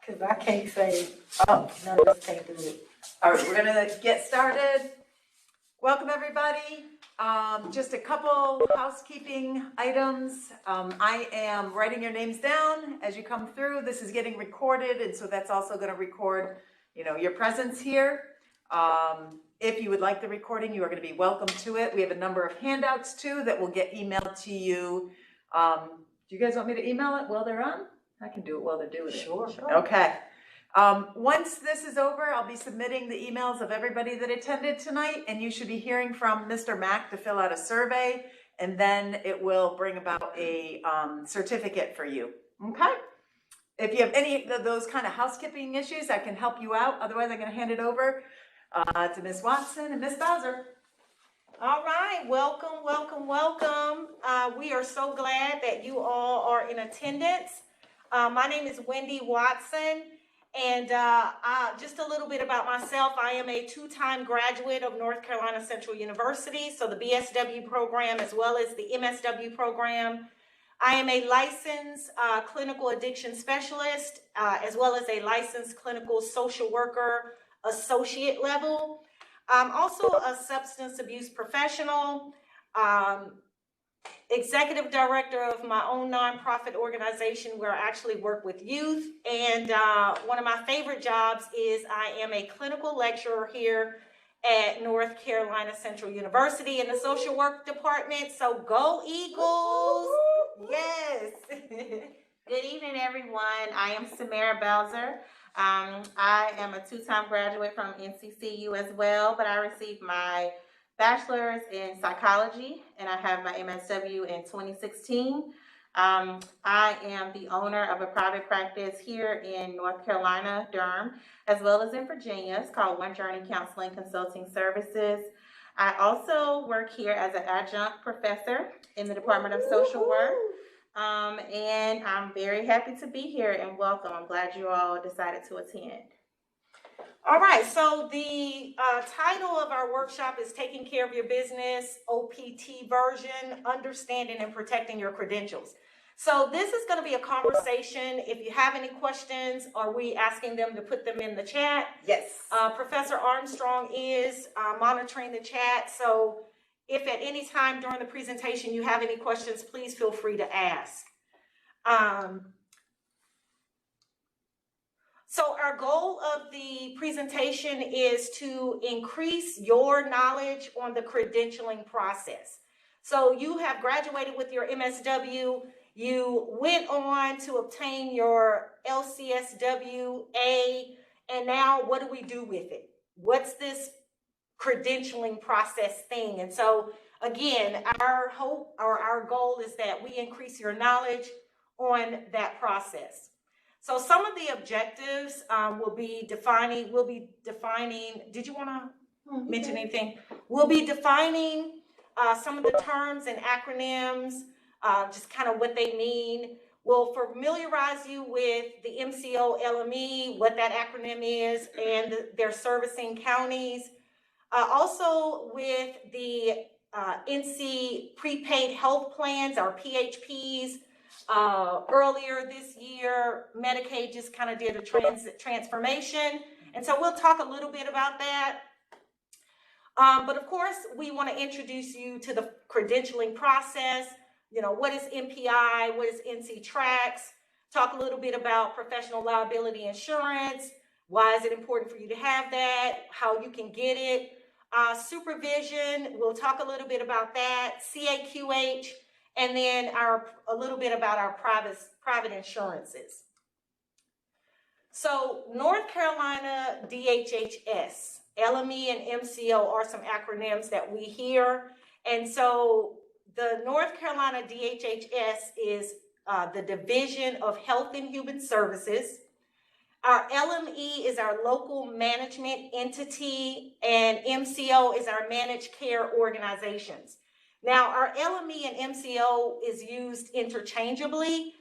Because I can't say, oh, none of us can't do it. All right, we're gonna get started. Welcome, everybody. Just a couple housekeeping items. I am writing your names down as you come through. This is getting recorded, and so that's also gonna record, your presence here. If you would like the recording, you are gonna be welcome to it. We have a number of handouts too that will get emailed to you. Do you guys want me to email it while they're on? I can do it while they're doing it. Sure. Okay. Once this is over, I'll be submitting the emails of everybody that attended tonight, and you should be hearing from Mr. Mack to fill out a survey, and then it will bring about a certificate for you. Okay? If you have any of those kind of housekeeping issues, I can help you out. Otherwise, I'm going to hand it over to Ms. Watson and Ms. Bowser. All right, welcome, welcome, welcome. We are so glad that you all are in attendance. My name is Wendi Watson, and just a little bit about myself. I am a two-time graduate of North Carolina Central University, so the BSW program as well as the MSW program. I am a licensed clinical addiction specialist, as well as a licensed clinical social worker associate level. I'm also a substance abuse professional, executive director of my own nonprofit organization where I actually work with youth. And one of my favorite jobs is I am a clinical lecturer here at North Carolina Central University in the social work department. So go Eagles! Yes! Good evening, everyone. I am Samara Bowser. I am a two-time graduate from NCCU as well, but I received my bachelor's in psychology, and I have my MSW in 2016. I am the owner of a private practice here in North Carolina, Durham, as well as in Virginia. It's called One Journey Counseling Consulting Services. I also work here as an adjunct professor in the Department of Social Work. And I'm very happy to be here and welcome. I'm glad you all decided to attend. All right, so the title of our workshop is Taking Care of Your Business, OPT version, Understanding and Protecting Your Credentials. So this is going to be a conversation. If you have any questions, are we asking them to put them in the chat? Yes. Professor Armstrong is monitoring the chat. So if at any time during the presentation you have any questions, please feel free to ask. So our goal of the presentation is to increase your knowledge on the credentialing process. So you have graduated with your MSW, you went on to obtain your LCSWA, and now what do we do with it? What's this credentialing process thing? And so again, our hope or our goal is that we increase your knowledge on that process. So some of the objectives we'll be defining, did you want to mention anything? We'll be defining some of the terms and acronyms, just kind of what they mean. We'll familiarize you with the MCO LME, what that acronym is, and their servicing counties. Also with the NC prepaid health plans, our PHPs. Earlier this year, MEDICAID just kind of did a transformation. And so we'll talk a little bit about that. But of course, we want to introduce you to the credentialing process. What is NPI? What is NC Tracks? Talk a little bit about professional liability insurance. Why is it important for you to have that? How you can get it. Supervision, we'll talk a little bit about that. CAQH. And then a little bit about our private insurances. So North Carolina DHHS, LME and MCO are some acronyms that we hear. And so the North Carolina DHHS is the Division of Health and Human Services. Our LME is our local management entity, and MCO is our managed care organizations. Now, our LME and MCO is used interchangeably.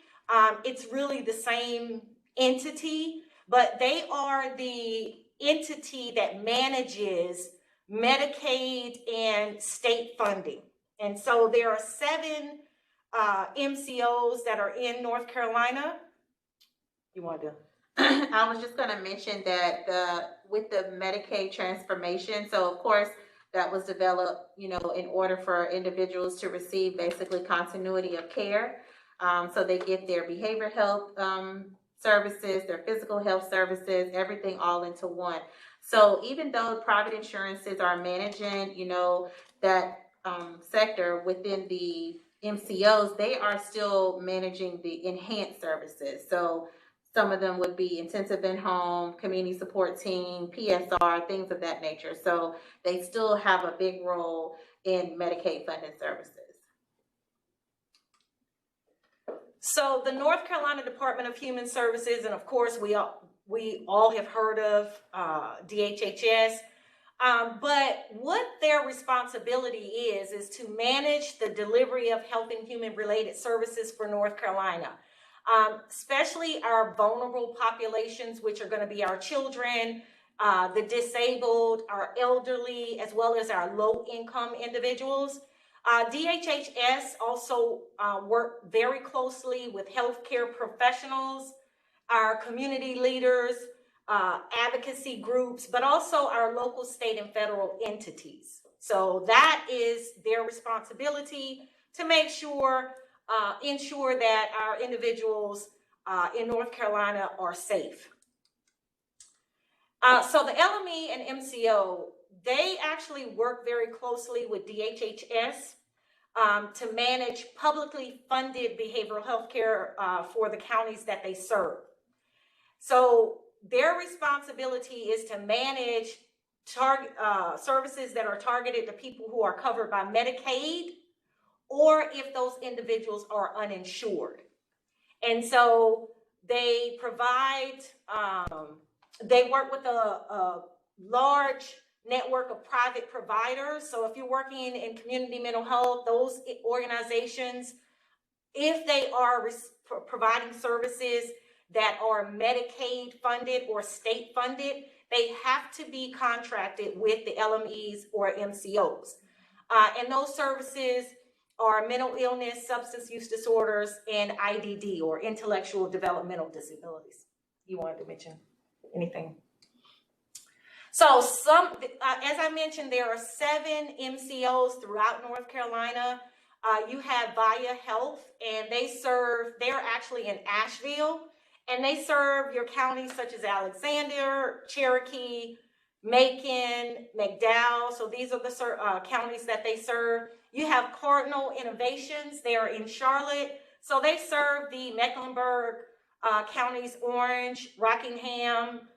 It's really the same entity, but they are the entity that manages Medicaid and state funding. And so there are 7 MCOs that are in North Carolina. You want to? I was just going to mention that with the Medicaid transformation, so of course that was developed, in order for individuals to receive basically continuity of care. So they get their behavioral health services, their physical health services, everything all into one. So even though private insurances are managing, that sector within the MCOs, they are still managing the enhanced services. So some of them would be intensive in-home, community support team, PSR, things of that nature. So they still have a big role in Medicaid funded services. So the North Carolina Department of Human Services, and of course we all have heard of DHHS, but what their responsibility is to manage the delivery of health and human related services for North Carolina, especially our vulnerable populations, which are going to be our children, the disabled, our elderly, as well as our low income individuals. DHHS also work very closely with healthcare professionals, our community leaders, advocacy groups, but also our local, state, and federal entities. So that is their responsibility to make sure, ensure that our individuals in North Carolina are safe. So the LME and MCO, they actually work very closely with DHHS to manage publicly funded behavioral health care for the counties that they serve. So their responsibility is to manage services that are targeted to people who are covered by Medicaid, or if those individuals are uninsured. And so they provide, they work with a large network of private providers. So if you're working in community mental health, those organizations, if they are providing services that are Medicaid funded or state funded, they have to be contracted with the LMEs or MCOs. And those services are mental illness, substance use disorders, and IDD, or intellectual developmental disabilities. You wanted to mention anything? So as I mentioned, there are 7 MCOs throughout North Carolina. You have Via Health, and they're actually in Asheville, and they serve your counties such as Alexander, Cherokee, Macon, McDowell. So these are the counties that they serve. You have Cardinal Innovations. They are in Charlotte. So they serve the Mecklenburg counties, Orange, Rockingham.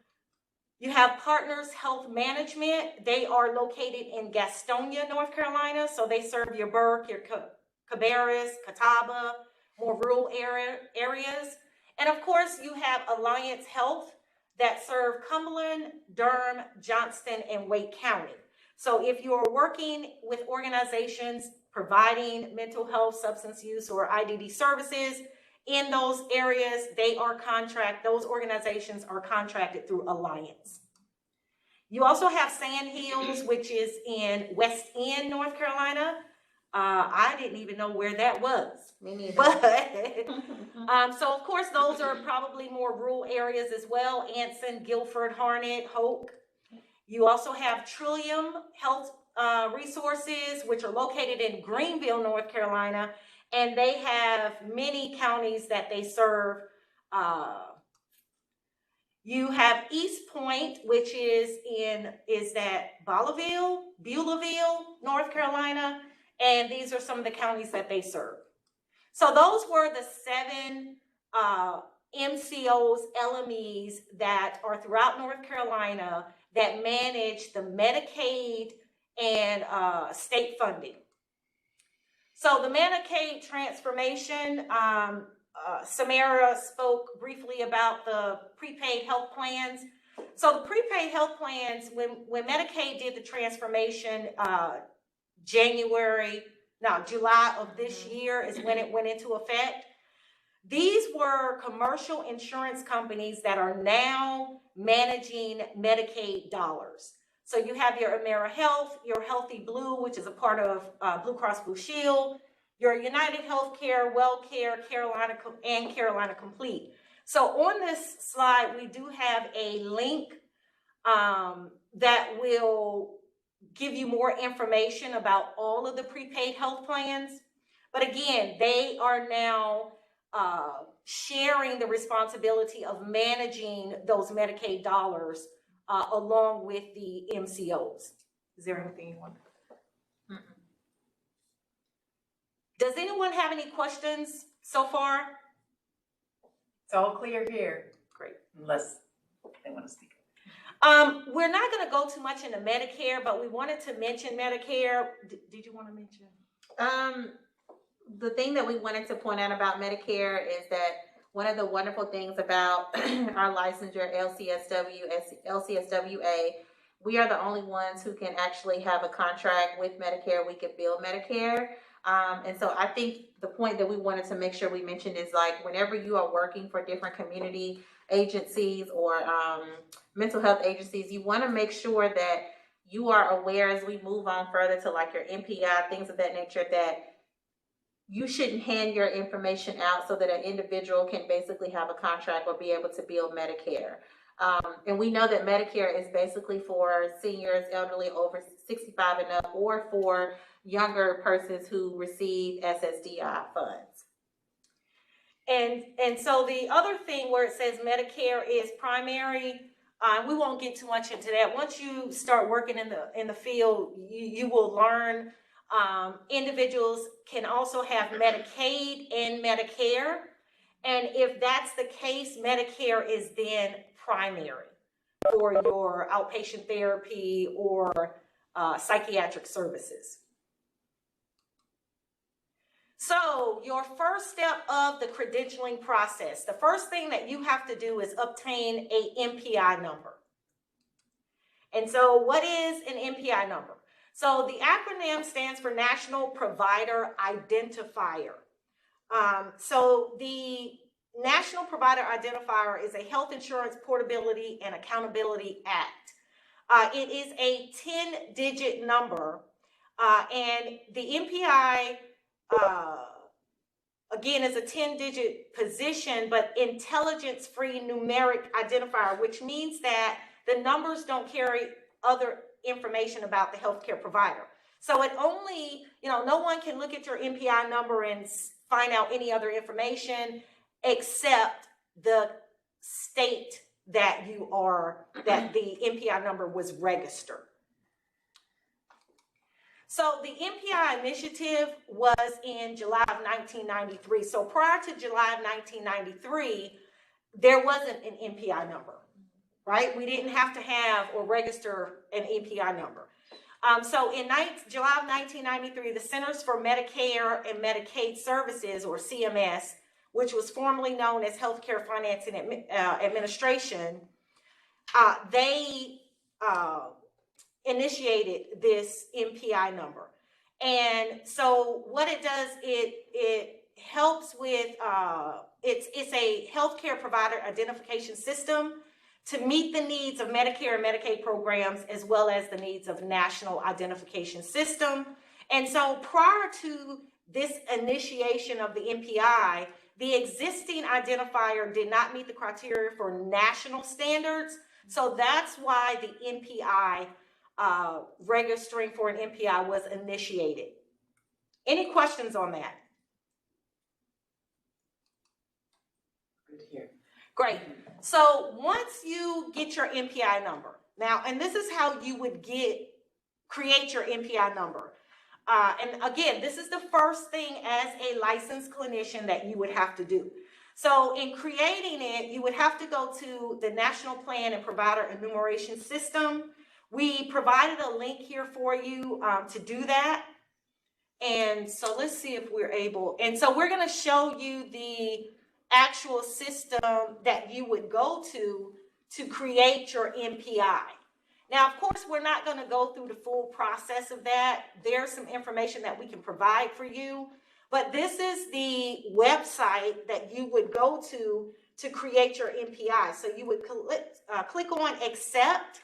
You have Partners Health Management. They are located in Gastonia, North Carolina. So they serve your Burke, your Cabarrus, Catawba, more rural areas. And of course, you have Alliance Health that serve Cumberland, Durham, Johnston, and Wake County. So if you're working with organizations providing mental health, substance use, or IDD services in those areas, those organizations are contracted through Alliance. You also have Sand Hills, which is in West End, North Carolina. I didn't even know where that was. Me neither. But so of course those are probably more rural areas as well. Anson, Guilford, Harnett, Hoke. You also have Trillium Health Resources, which are located in Greenville, North Carolina, and they have many counties that they serve. You have Eastpointe, which is at Beulaville, North Carolina, and these are some of the counties that they serve. So those were the 7 MCOs, LMEs that are throughout North Carolina that manage the Medicaid and state funding. So the Medicaid transformation, Samara spoke briefly about the prepaid health plans. So the prepaid health plans, when Medicaid did the transformation, July of this year is when it went into effect. These were commercial insurance companies that are now managing Medicaid dollars. So you have your AmeriHealth, your Healthy Blue, which is a part of Blue Cross Blue Shield, your United Healthcare, WellCare, Carolina Complete. So on this slide, we do have a link that will give you more information about all of the prepaid health plans. But again, they are now sharing the responsibility of managing those Medicaid dollars along with the MCOs. Is there anything you want? Does anyone have any questions so far? It's all clear here, Great. unless they want to speak. We're not going to go too much into Medicare, but we wanted to mention Medicare. Did you want to mention? The thing that we wanted to point out about Medicare is that one of the wonderful things about our licensure, LCSWA, we are the only ones who can actually have a contract with Medicare. We could bill Medicare. And so I think the point that we wanted to make sure we mentioned is like whenever you are working for different community agencies or mental health agencies, you want to make sure that you are aware as we move on further to like your NPI, things of that nature, that you shouldn't hand your information out so that an individual can basically have a contract or be able to bill Medicare. And we know that Medicare is basically for seniors, elderly over 65 and up, or for younger persons who receive SSDI funds. And so the other thing where it says Medicare is primary, we won't get too much into that. Once you start working in the field, you will learn individuals can also have Medicaid and Medicare. And if that's the case, Medicare is then primary for your outpatient therapy or psychiatric services. So your first step of the credentialing process, the first thing that you have to do is obtain a NPI number. And so what is an NPI number? So the acronym stands for National Provider Identifier. So the National Provider Identifier is a Health Insurance Portability and Accountability Act. It is a 10-digit number, and the NPI again, is a 10-digit position, but intelligence-free numeric identifier, which means that the numbers don't carry other information about the healthcare provider. So it only, no one can look at your NPI number and find out any other information except the state that you are, that the NPI number was registered. So the NPI Initiative was in July of 1993. So prior to July of 1993, there wasn't an NPI number, right? We didn't have to have or register an NPI number. So in July of 1993, the Centers for Medicare and Medicaid Services, or CMS, which was formerly known as Healthcare Finance and Administration, they initiated this NPI number. And so what it does, it helps with, it's a healthcare provider identification system to meet the needs of Medicare and Medicaid programs, as well as the needs of national identification system. And so prior to this initiation of the NPI, the existing identifier did not meet the criteria for national standards. So that's why the NPI registering for an NPI was initiated. Any questions on that? Good to hear. Great. So once you get your NPI number, now, and this is how you would create your NPI number. And again, this is the first thing as a licensed clinician that you would have to do. So in creating it, you would have to go to the National Plan and Provider Enumeration System. We provided a link here for you to do that. And so let's see if we're able. And so we're going to show you the actual system that you would go to create your NPI. Now, of course, we're not going to go through the full process of that. There's some information that we can provide for you. But this is the website that you would go to create your NPI. So you would click on Accept.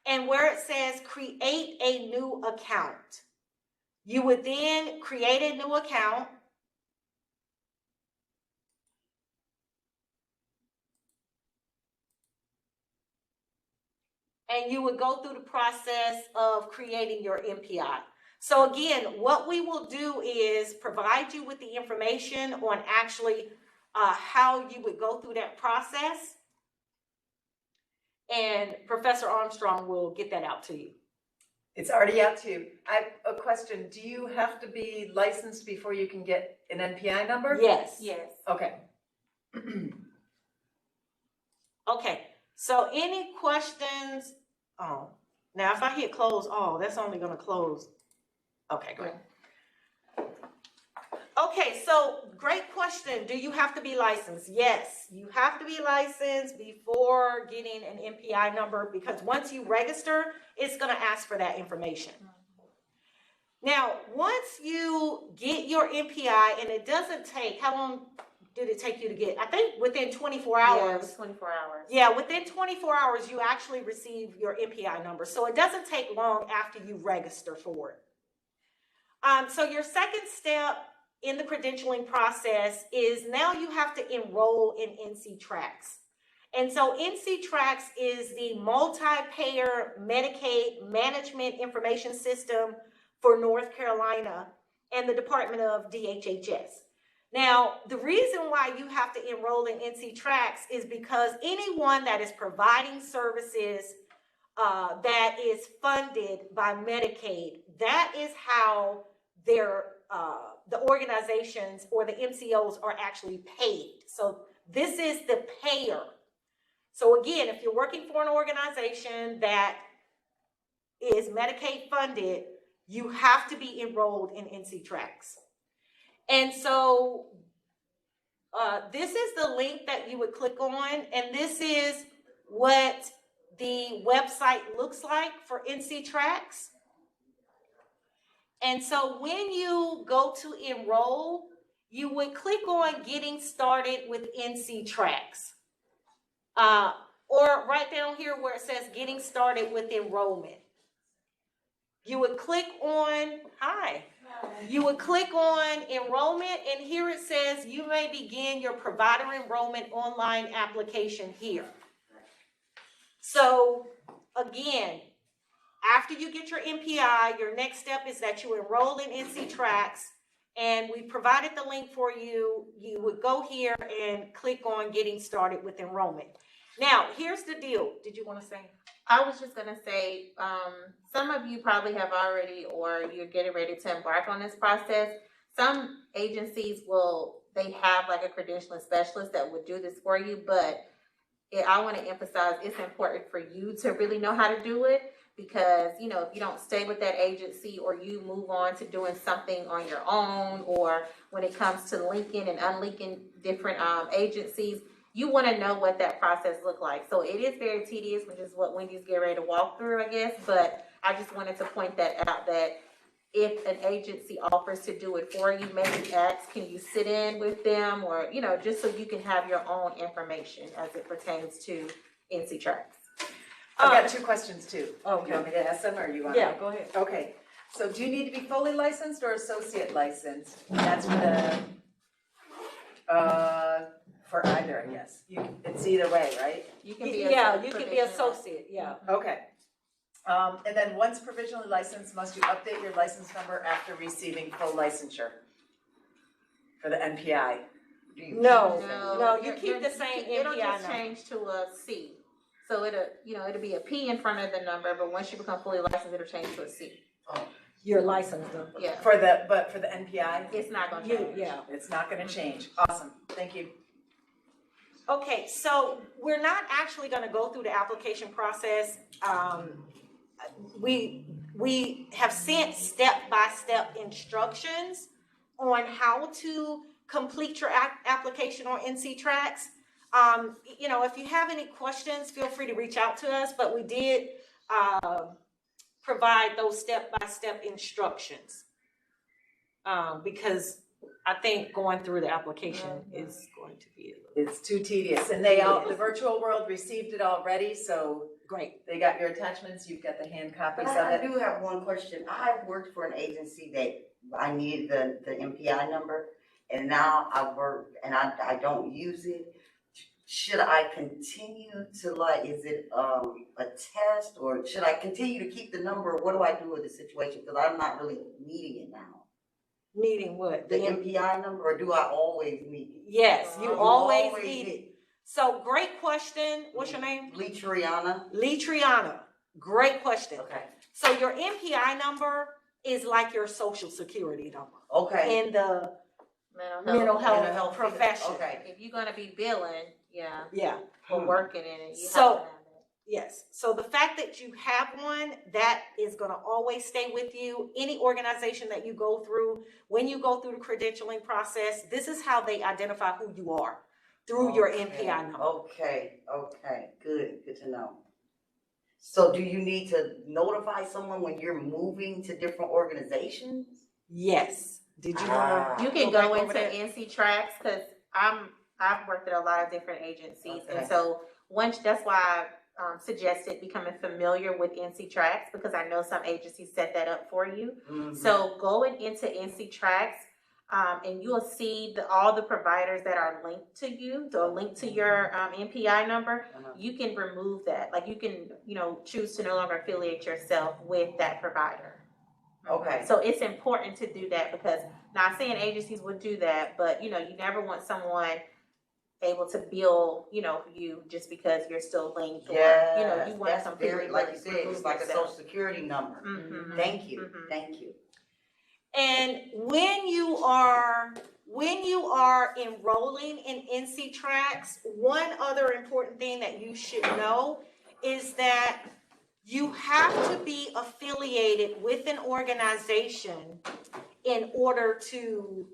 And where it says create a new account, you would then create a new account. and you would go through the process of creating your NPI. So again, what we will do is provide you with the information on actually how you would go through that process. And Professor Armstrong will get that out to you. It's already out to you. I have a question. Do you have to be licensed before you can get an NPI number? Yes. Yes. Okay. Okay, so any questions? Oh, now if I hit close all, that's only gonna close. Okay, great. Okay, so great question. Do you have to be licensed? Yes, you have to be licensed before getting an NPI number, because once you register, it's gonna ask for that information. Now, once you get your NPI, and it doesn't take, how long did it take you to get? I think within 24 Yeah, it hours. was 24 hours. Yeah, within 24 hours, you actually receive your NPI number. So it doesn't take long after you register for it. So your second step in the credentialing process is now you have to enroll in NCTRACS. And so NCTRACS is the multi-payer Medicaid management information system for North Carolina and the Department of DHHS. Now, the reason why you have to enroll in NCTRACS is because anyone that is providing services that is funded by Medicaid, that is how their the organizations or the MCOs are actually paid. So this is the payer. So again, if you're working for an organization that is Medicaid funded, you have to be enrolled in NCTRACS. And so this is the link that you would click on, and this is what the website looks like for NCTRACS. And so when you go to enroll, you would click on getting started with NCTRACS. Or right down here where it says getting started with enrollment. You would click on, you would click on enrollment, and here it says you may begin your provider enrollment online application here. So again, after you get your NPI, your next step is that you enroll in NCTRACS, and we provided the link for you. You would go here and click on getting started with enrollment. Now, here's the deal. Did you want to say? I was just gonna say, some of you probably have already, or you're getting ready to embark on this process. Some agencies they have like a credentialing specialist that would do this for you, but I want to emphasize it's important for you to really know how to do it, because, you know, if you don't stay with that agency or you move on to doing something on your own, or when it comes to linking and unlinking different agencies, you want to know what that process looks like. So it is very tedious, which is what Wendy's getting ready to walk through, I guess. But I just wanted to point that out, that if an agency offers to do it for you, maybe ask, can you sit in with them, or, you know, just so you can have your own information as it pertains to NCTRACS. I've got two questions too. Oh, Do you want me to ask them, or you want? Yeah, go ahead. Okay. So do you need to be fully licensed or associate licensed? That's for the for either, I guess. It's either way, right? You can be Yeah, you can be associate, yeah. Okay. And then once provisionally licensed, must you update your license number after receiving full licensure for the NPI? No, you keep the same It'll NPI just number. change to a C. So it'll be a P in front of the number, but once you become fully licensed, it'll change to a C. Your license number. Yeah, But for the NPI, it's not gonna change. Yeah. it's not gonna change. Awesome, thank you. Okay, so we're not actually gonna go through the application process. We have sent step-by-step instructions on how to complete your application on NCTRACS. You know, if you have any questions, feel free to reach out to us, but we did provide those step-by-step instructions. Because I think going through the application is going to be It's too tedious, and the virtual world received it already, so great. they got your attachments, you've got the hand copies But of I it. do have one question. I worked for an agency that I needed the MPI number, and now I work and I don't use it. should I continue to like, is it, a test, or should I continue to keep the number? What do I do with the situation? Cause I'm not really needing it now. Needing what? The MPI number, or do I always need it? Yes, you You always always need need it. So great question. What's your name? Litriana? Litriana. Great question. Okay. So your MPI number is like your social security number Okay. in the Mental health. mental health profession. Okay. If you're gonna be billing, yeah, Yeah. or working in it, you So- have to have it. Yes. So the fact that you have one, that is going to always stay with you. Any organization that you go through, when you go through the credentialing process, this is how they identify who you are through your MPI number. Okay, good to know. So do you need to notify someone when you're moving to different organizations? Yes. Did you want to? You can back go over into that? NC Tracks, because I've worked at a lot of different agencies, Okay. and so that's why I suggested becoming familiar with NC Tracks, because I know some agencies set that up for you. Mhm. So going into NC Tracks, and you'll see all the providers that are linked to you, or linked to your MPI number. Uh-huh. You can remove that. Like you can, choose to no longer affiliate yourself with that provider. Okay. So it's important to do that, because not saying agencies would do that, but you never want someone able to bill, you just because you're still linked, or Yeah, you want that's to very, like you said, remove it's like a yourself. social security number. Mhm. Thank you, Mhm. thank you. And when you are enrolling in NC Tracks, one other important thing that you should know is that you have to be affiliated with an organization in order to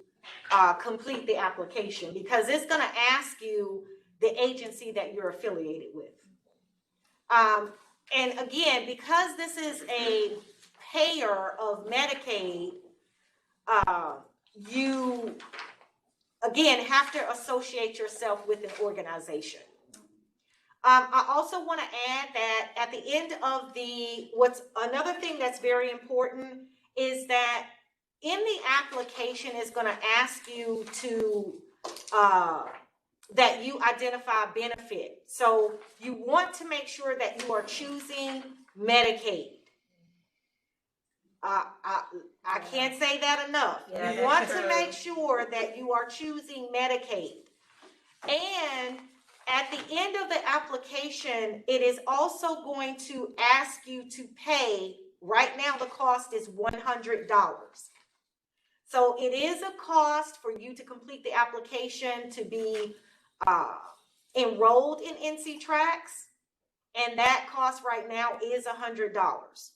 complete the application, because it's going to ask you the agency that you're affiliated with. And again, because this is a payer of Medicaid, you again have to associate yourself with an organization. I also want to add that at the end of another thing that's very important is that in the application is going to ask you to that you identify benefit. So you want to make sure that you are choosing Medicaid. I can't say that enough. Yeah, You want that's to true. make sure that you are choosing Medicaid. And at the end of the application, it is also going to ask you to pay. Right now, the cost is $100. So it is a cost for you to complete the application to be enrolled in NC Tracks, and that cost right now is $100.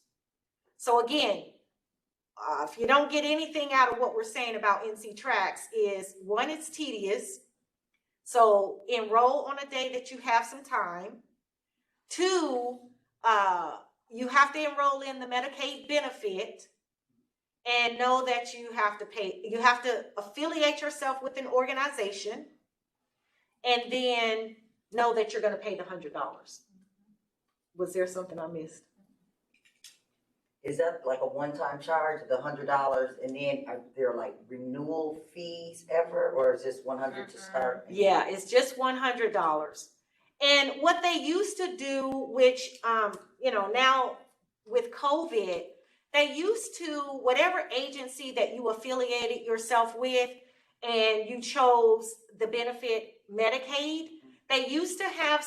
So again, if you don't get anything out of what we're saying about NC Tracks, is one, it's tedious. So enroll on a day that you have some time. Two, you have to enroll in the Medicaid benefit and know that you have to pay. You have to affiliate yourself with an organization, and then know that you're going to pay the $100. Was there something I missed? Is that like a one-time charge, the $100, and then are there like renewal fees ever, or is this 100 to start? Yeah, it's just $100. And what they used to do, which, now with COVID, they used to, whatever agency that you affiliated yourself with and you chose the benefit Medicaid, they used to have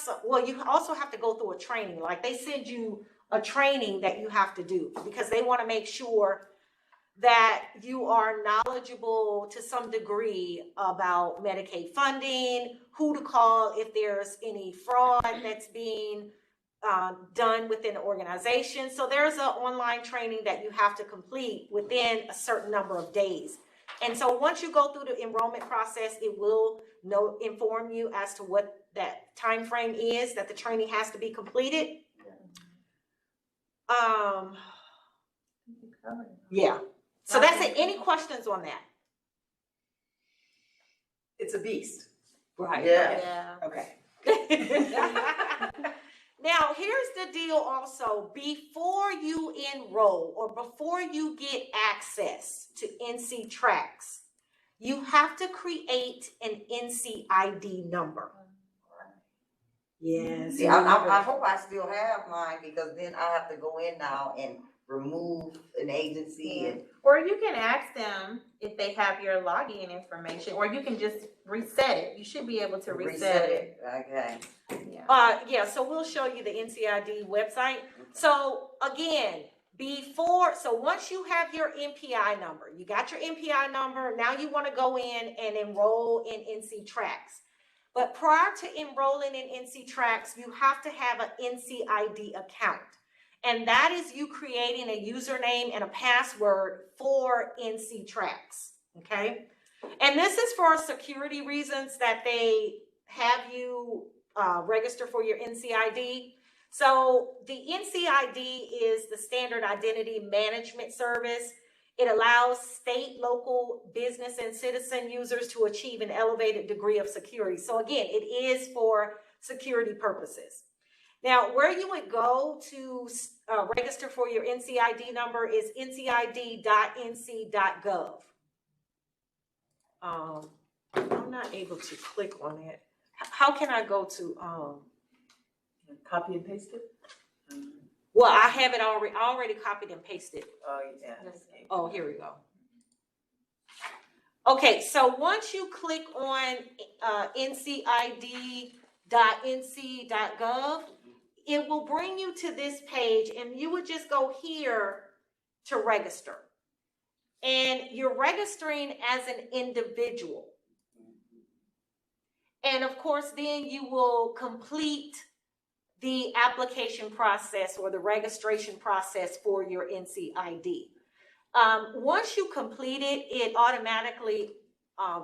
you also have to go through a training. Like they send you a training that you have to do, because they want to make sure that you are knowledgeable to some degree about Medicaid funding, who to call if there's any fraud that's being done within the organization. So there's an online training that you have to complete within a certain number of days. And so once you go through the enrollment process, it will inform you as to what that time frame is that the training has to be completed. Yeah. So that's it. Any questions on that? It's a beast. Right. Yeah. Okay. Now, here's the deal also. Before you enroll or before you get access to NC Tracks, you have to create an NCID number. Yes. See, I hope I still have mine, because then I have to go in now and remove an agency and. Or you can ask them if they have your login information, or you can just reset it. You should be able to reset it. Okay. Yeah. So we'll show you the NCID website. So again, once you have your NPI number, you got your NPI number, now you want to go in and enroll in NC Tracks. But prior to enrolling in NC Tracks, you have to have an NCID account. And that is you creating a username and a password for NC Tracks, okay? And this is for security reasons that they have you register for your NCID. So the NCID is the Standard Identity Management Service. It allows state, local, business, and citizen users to achieve an elevated degree of security. So again, it is for security purposes. Now, where you would go to register for your NCID number is ncid.nc.gov. I'm not able to click on it. How can I go to Copy and paste it? Well, I have it already copied and pasted. Oh, yeah. Oh, here we go. Okay, so once you click on ncid.nc.gov, it will bring you to this page, and you would just go here to register. And you're registering as an individual. And of course, then you will complete the application process or the registration process for your NCID. Once you complete it, it automatically,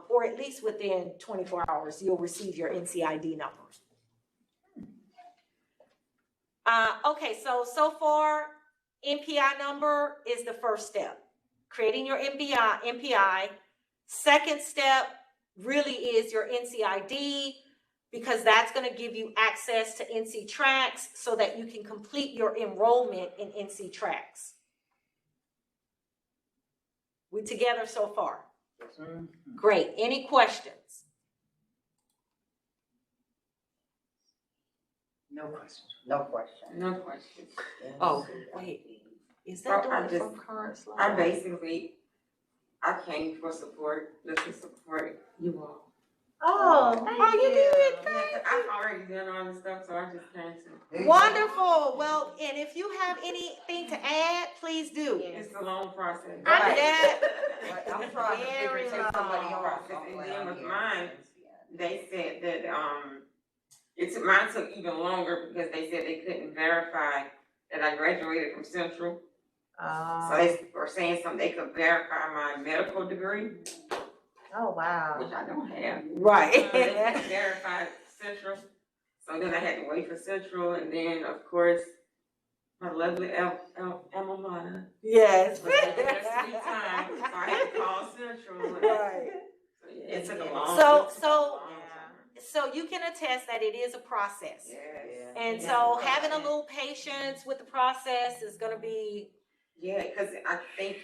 or at least within 24 hours, you'll receive your NCID number. Okay, so far, NPI number is the first step. Creating your NPI. Second step really is your NCID, because that's going to give you access to NC Tracks so that you can complete your enrollment in NC Tracks. We together so far? Mm-hmm. Great. Any questions? No questions. No question. No questions. Oh, wait. Is that Well, doing it from current slide? I came for support, just to support you all. Oh, Oh, you did. Yeah, I've already done all this stuff, so I just came to. Wonderful. Well, and if you have anything to add, please do. It's a long process. Right. Yeah. Like, I'm trying to figure Very take somebody long. off. And then with mine, they said that mine took even longer because they said they couldn't verify that I graduated from Central. So they were saying something, they could verify my medical degree, Oh, wow. which I don't have. Right. So they could verify Central. So then I had to wait for Central, and then of course my lovely alma mater. Yes. was having their sweet time, so I had to call Central. And Right. so yeah, it took a long So you can attest that it is a process. Yeah. And so having a little patience with the process is going to be. Yeah, because I think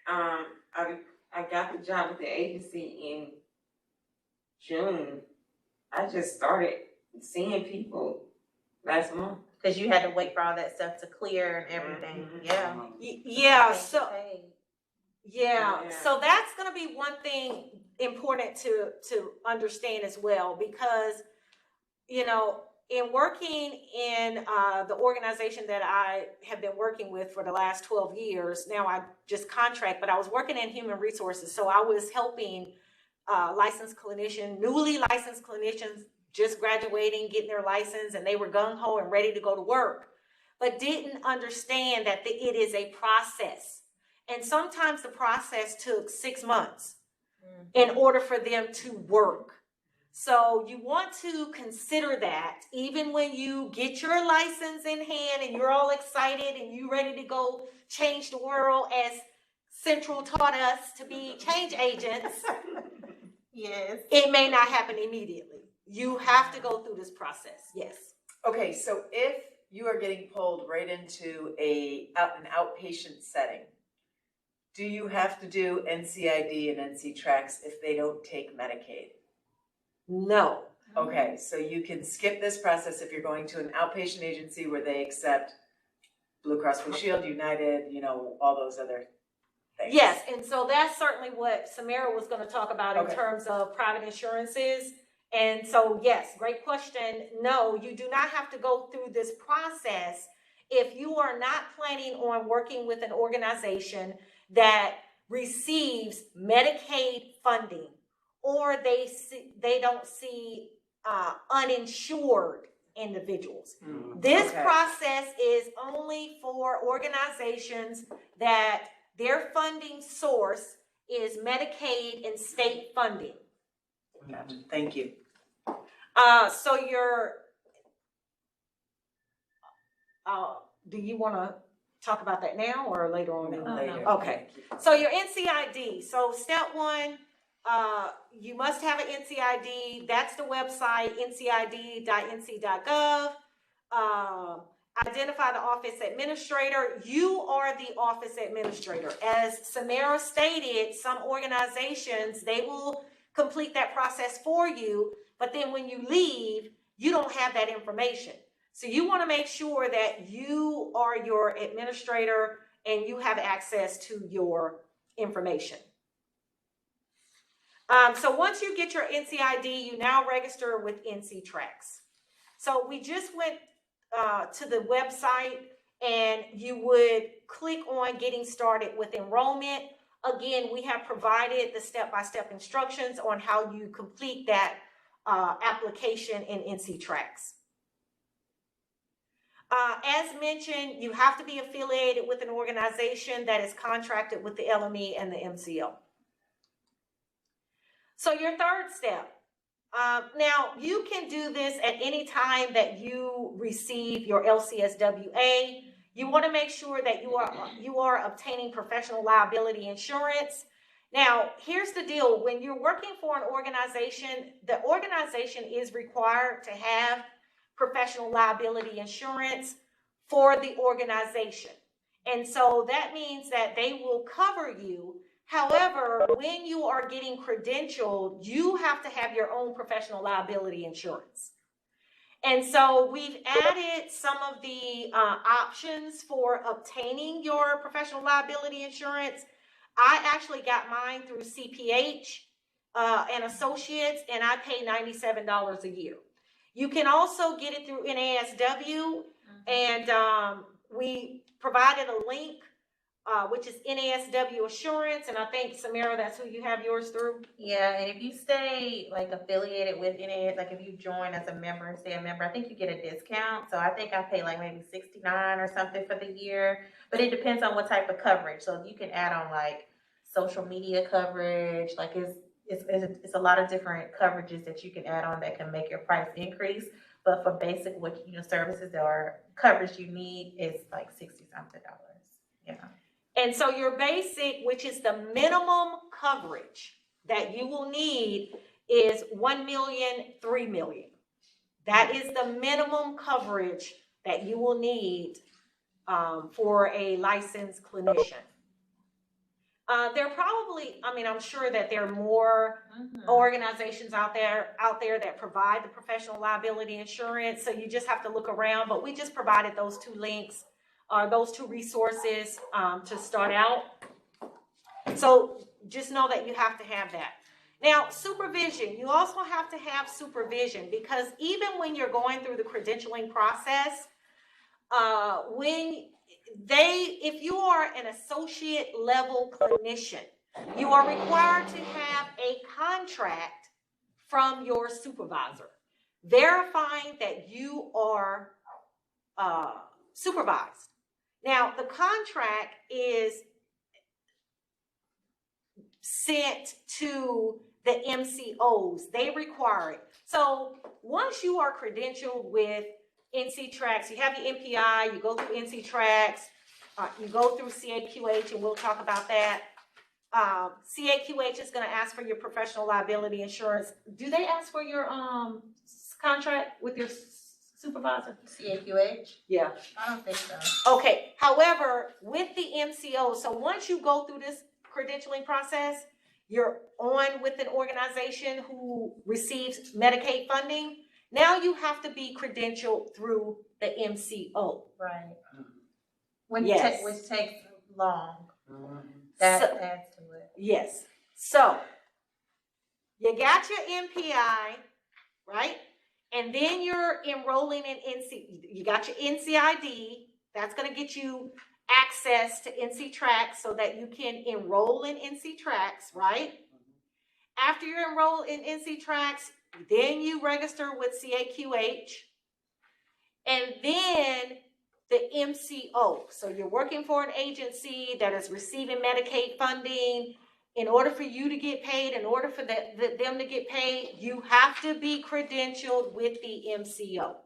I got the job with the agency in June. I just started seeing people last month. Because you had to wait for all that stuff to clear and everything. Mhm. Yeah. Yeah, so that's going to be one thing important to understand as well, because, you know, in working in the organization that I have been working with for the last 12 years, now I just contract, but I was working in human resources. So I was helping newly licensed clinicians just graduating, getting their license, and they were gung-ho and ready to go to work, but didn't understand that it is a process. And sometimes the process took 6 months in order for them to work. So you want to consider that even when you get your license in hand and you're all excited and you're ready to go change the world, as Central taught us to be change agents. Yes. It may not happen immediately. You have to go through this process. Yes. Okay, so if you are getting pulled right into an outpatient setting, do you have to do NCID and NC Tracks if they don't take Medicaid? No. Okay, so you can skip this process if you're going to an outpatient agency where they accept Blue Cross Blue Shield, United, you know, all those other things. Yes, and so that's certainly what Samara was gonna talk about in Okay. terms of private insurances. And so, yes, great question. No, you do not have to go through this process if you are not planning on working with an organization that receives Medicaid funding, or they don't see uninsured individuals. This Okay. process is only for organizations that their funding source is Medicaid and state funding. Gotcha. Thank you. So do you want to talk about that now or later on? Later. Okay. So your NCID. So step one, you must have an NCID. That's the website, ncid.nc.gov. Identify the office administrator. You are the office administrator. As Samara stated, some organizations, they will complete that process for you, but then when you leave, you don't have that information. So you want to make sure that you are your administrator and you have access to your information. So once you get your NCID, you now register with NCTracks. So we just went to the website and you would click on getting started with enrollment. Again, we have provided the step-by-step instructions on how you complete that application in NCTracks. As mentioned, you have to be affiliated with an organization that is contracted with the LME and the MCO. So your third step. Now, you can do this at any time that you receive your LCSWA. You want to make sure that you are obtaining professional liability insurance. Now, here's the deal. When you're working for an organization, the organization is required to have professional liability insurance for the organization. And so that means that they will cover you. However, when you are getting credentialed, you have to have your own professional liability insurance. And so we've added some of the options for obtaining your professional liability insurance. I actually got mine through CAQH and Associates, and I pay $97 a year. You can also get it through NASW, and we provided a link, which is NASW Assurance, and I think, Samara, that's who you have yours through? Yeah, and if you stay like affiliated with NAS, like if you join as a member and stay a member, I think you get a discount. So I think I pay like maybe $69 or something for the year, but it depends on what type of coverage. So you can add on like social media coverage, like it's a lot of different coverages that you can add on that can make your price increase. But for basic services or coverage you need is like $60-something. Yeah. And so your basic, which is the minimum coverage that you will need, is $1 million, $3 million. That is the minimum coverage that you will need for a licensed clinician. There are probably, I'm sure that there are more organizations out there that provide the professional liability insurance. So you just have to look around, but we just provided those two links, those two resources to start out. So just know that you have to have that. Now, supervision, you also have to have supervision, because even when you're going through the credentialing process, if you are an associate level clinician, you are required to have a contract from your supervisor verifying that you are supervised. Now, the contract is sent to the MCOs. They require it. So once you are credentialed with NCTracks, you have your NPI, you go through NCTracks, you go through CAQH, and we'll talk about that. CAQH is going to ask for your professional liability insurance. Do they ask for your contract with your supervisor? CAQH? Yeah. I don't think so. Okay. However, with the MCO, so once you go through this credentialing process, you're on with an organization who receives Medicaid funding, now you have to be credentialed through the MCO. Right. Yes. Which takes long. That That adds to it. Yes. So you got your NPI, right? And then you're enrolling in you got your NCID. That's going to get you access to NC Tracks so that you can enroll in NC Tracks, right? After you're enrolled in NC Tracks, then you register with CAQH. And then the MCO. So you're working for an agency that is receiving Medicaid funding. In order for you to get paid, in order for them to get paid, you have to be credentialed with the MCO.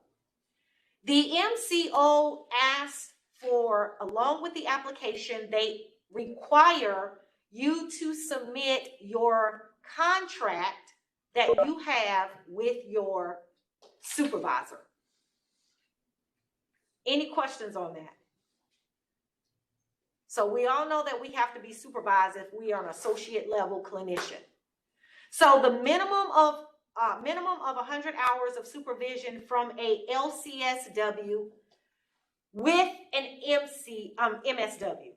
The MCO asks for, along with the application, they require you to submit your contract that you have with your supervisor. Any questions on that? So we all know that we have to be supervised if we are an associate level clinician. So the minimum of 100 hours of supervision from a LCSW with an MSW.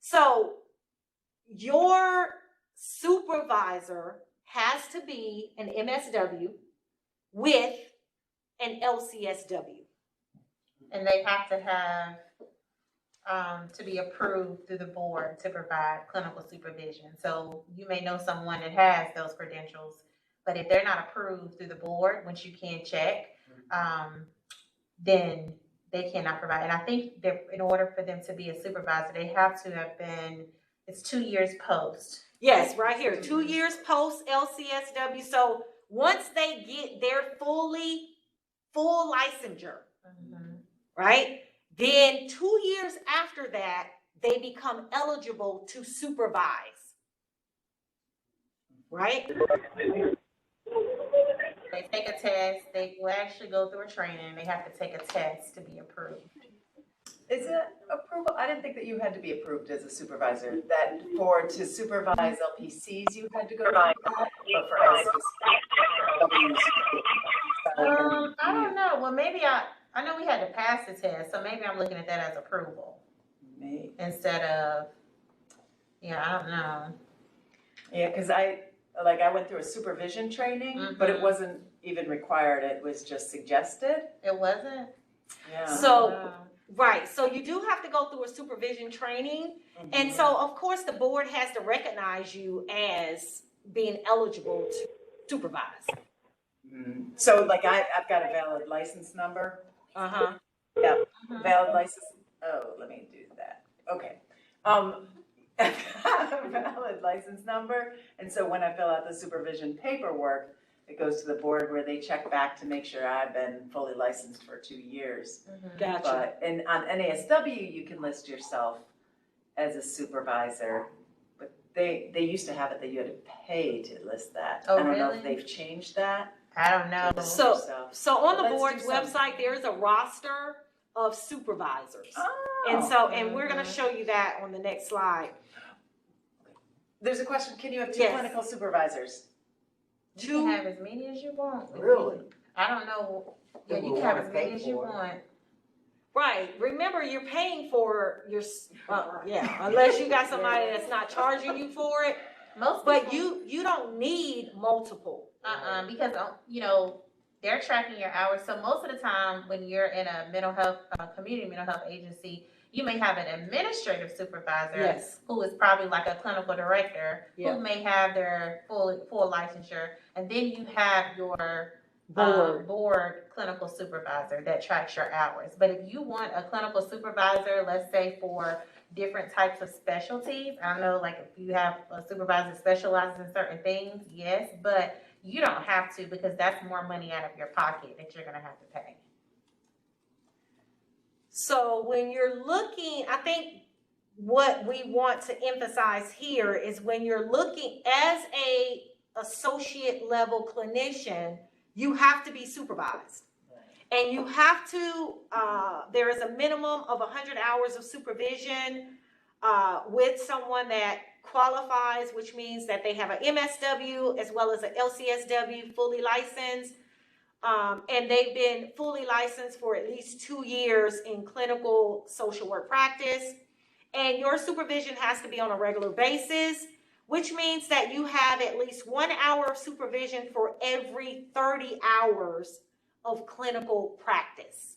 So your supervisor has to be an MSW with an LCSW. And they have to have, to be approved through the board to provide clinical supervision. So you may know someone that has those credentials, but if they're not approved through the board, which you can check, then they cannot provide. And I think that in order for them to be a supervisor, they have to have been, it's 2 years post. Yes, right here, 2 years post LCSW. So once they get their full licensure, right? Then 2 years after that, they become eligible to supervise, right? They take a test, they will actually go through a training, they have to take a test to be approved. Is it approval? I didn't think that you had to be approved as a supervisor, that to supervise LPCs, you had to go to that, but for LCSWs. I don't know, well, maybe I know we had to pass the test, so maybe I'm looking at that as approval instead of, I don't know. Yeah, because I went through a supervision training, but it wasn't even required, it was just suggested. It wasn't? Yeah. So, right, so you do have to go through a supervision training. And so, of course, the board has to recognize you as being eligible to supervise. So like I've got a valid license number. Yeah, valid license. Oh, let me do that. Okay. Valid license number. And so when I fill out the supervision paperwork, it goes to the board where they check back to make sure I've been fully licensed for 2 years. Gotcha. But on NASW, you can list yourself as a supervisor. But they used to have it that you had to pay to list that. Oh, I don't know really? if they've changed that. I don't know. So on the Let's do board's some. website, there is a roster of supervisors. Oh. And we're gonna show you that on the next slide. There's a question, can you have two Yes. clinical supervisors? You can have as many as you want. Really? I don't know. Yeah, you People can have wanna as many pay as you for it. want. Right, remember, you're paying for your, unless you got somebody that's not charging you for it, Most but people, you don't need multiple. because they're tracking your hours. So most of the time, when you're in a mental health, community mental health agency, you may have an administrative supervisor Yes. who is probably like a clinical director Yeah. who may have their full licensure, and then you have your board clinical supervisor that tracks your hours. But if you want a clinical supervisor, let's say for different types of specialties, I don't know, like if you have a supervisor that specializes in certain things, yes, but you don't have to, because that's more money out of your pocket that you're gonna have to pay. So when you're looking, I think what we want to emphasize here is when you're looking as a associate level clinician, you have to be supervised. And you have to, there is a minimum of 100 hours of supervision. with someone that qualifies, which means that they have an MSW as well as an LCSW fully licensed. And they've been fully licensed for at least 2 years in clinical social work practice. And your supervision has to be on a regular basis, which means that you have at least 1 hour of supervision for every 30 hours of clinical practice.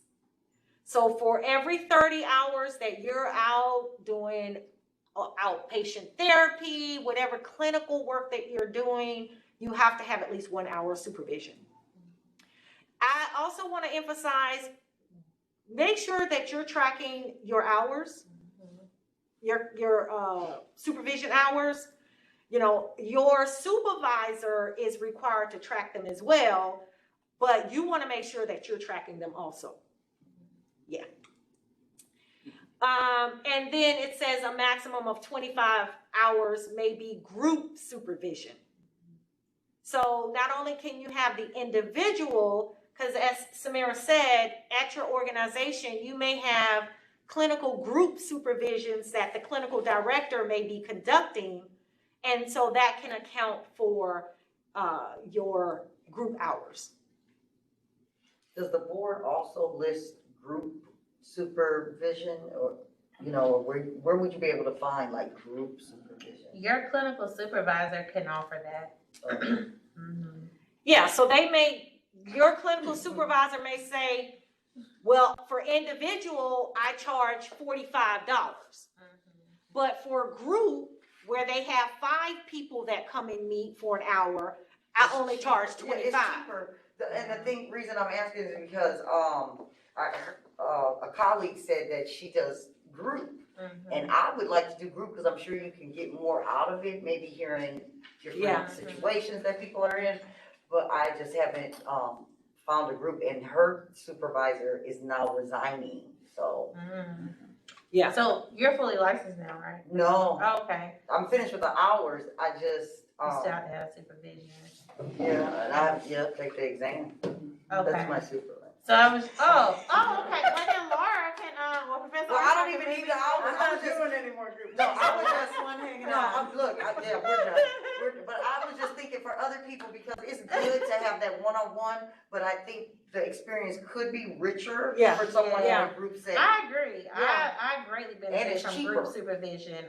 So for every 30 hours that you're out doing outpatient therapy, whatever clinical work that you're doing, you have to have at least 1 hour of supervision. I also want to emphasize, make sure that you're tracking your hours, your supervision hours. You know, your supervisor is required to track them as well, but you want to make sure that you're tracking them also. Yeah. And then it says a maximum of 25 hours may be group supervision. So not only can you have the individual, because as Samara said, at your organization, you may have clinical group supervisions that the clinical director may be conducting. And so that can account for your group hours. Does the board also list group supervision, or, you know, where would you be able to find like group supervision? Your clinical supervisor can offer that. Okay. Yeah, so your clinical supervisor may say, well, for individual, I charge $45. But for group, where they have 5 people that come and meet for an hour, I only charge $25. Yeah, it's cheaper. And the reason I'm asking is because a colleague said that she does group, and I would like to do group because I'm sure you can get more out of it, maybe hearing different situations that people are in, but I just haven't found a group, and her supervisor is now resigning, so. Yeah. So you're fully licensed now, right? No, Oh, okay. I'm finished with the hours, I just, You still have to have supervision. yeah, and I take the exam. Okay. That's my supervisor. So I was, okay. Well, then Laura can, Professor. Well, I don't even need the hours. I'm not doing any more group. No, I was just one hanging No, out. we're done. But I was just thinking for other people, because it's good to have that one-on-one, but I think the experience could be richer for someone in a group setting. I agree. Yeah. I greatly And benefit it's from cheaper. group supervision.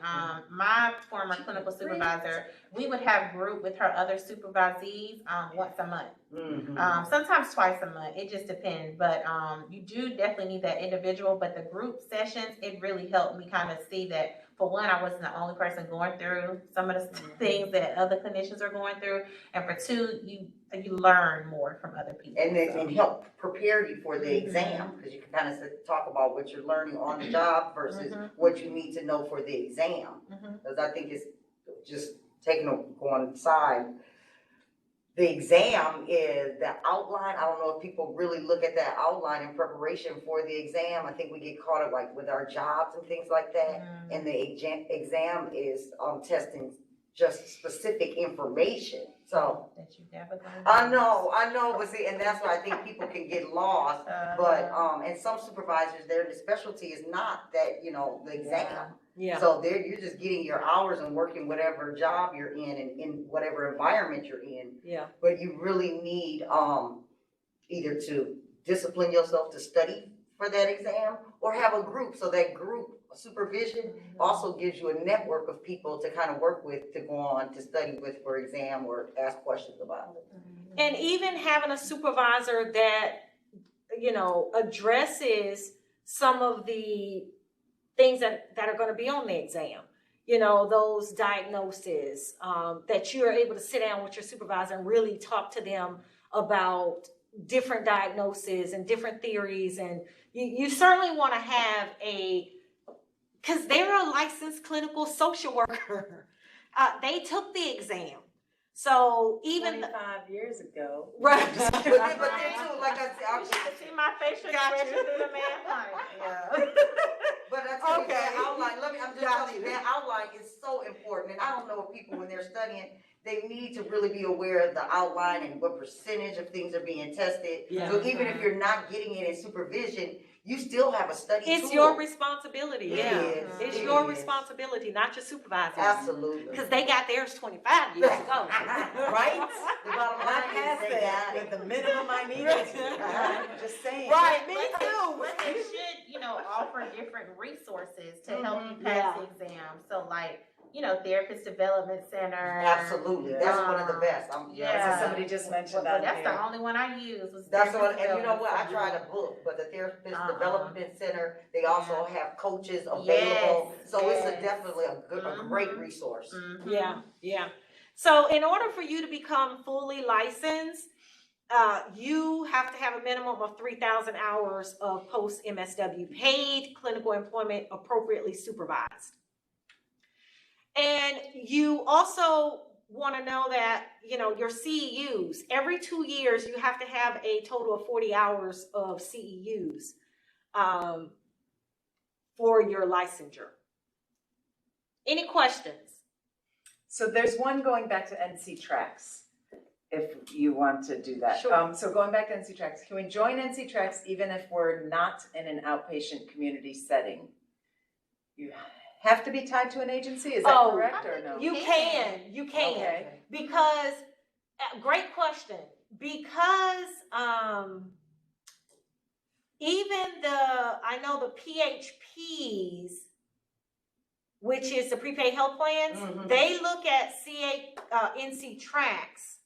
My former clinical supervisor, we would have group with her other supervisees once a month. Sometimes twice a month. It just depends. But you do definitely need that individual. But the group sessions, it really helped me kind of see that, for one, I wasn't the only person going through some of the things that other clinicians are going through. And for two, you learn more from other people. And it can help prepare you for the exam, because you can kind of talk about what you're learning on the job versus what you need to know for the exam. Because I think it's just going aside. The exam is the outline. I don't know if people really look at that outline in preparation for the exam. I think we get caught up like with our jobs and things like that. And the exam is testing just specific information. So that you never gonna I know, but see, and that's why I think people can get lost. But and some supervisors, their specialty is not that, the exam. Yeah. So you're just getting your hours and working whatever job you're in and in whatever environment you're in. Yeah. But you really need either to discipline yourself to study for that exam, or have a group. So that group supervision also gives you a network of people to kind of work with, to go on to study with for exam or ask questions about it. And even having a supervisor that, addresses some of the things that are going to be on the exam, those diagnoses, that you're able to sit down with your supervisor and really talk to them about different diagnoses and different theories. And you certainly want to have because they're a licensed clinical social worker. They took the exam. So even 25 years ago. right. But then too, like I said, You should see my facial expression through the man like, but I tell you, that Okay. outline, I'm just telling you, that outline is so important. And I don't know if people, when they're studying, they need to really be aware of the outline and what percentage of things are being tested. Yeah. So even if you're not getting it in supervision, you still have a study tool. It's your responsibility, It yeah. is, It's it your is. responsibility, not your supervisor's. Absolutely. Because they got theirs 25 years ago. Right? The bottom And I line is passed they it got with it. the minimum I needed to. Just saying. Right, me But too. they should, offer different resources to help you pass the exam. So like, Therapist Development Center. Absolutely, that's one of the best. Yeah. Somebody just mentioned Well, that that's here. the only one I use was That's Therapist what, and you know what, I Development tried Center. a book, but the Therapist Uh-uh. Development Center, they also have coaches available. Yes, So it's yes. definitely a great resource. Mhm. Yeah, yeah. So in order for you to become fully licensed, you have to have a minimum of 3,000 hours of post-MSW paid clinical employment appropriately supervised. And you also want to know that, your CEUs, every 2 years, you have to have a total of 40 hours of CEUs for your licensure. Any questions? So there's one going back to NC Tracks, if you want to do that. Sure. So going back to NC Tracks, can we join NC Tracks even if we're not in an outpatient community setting? You have to be tied to an agency, is that correct or no? You can. Okay. Because, great question, because even I know the PHPs, which is the prepaid health plans, Mhm. they look at NC Tracks.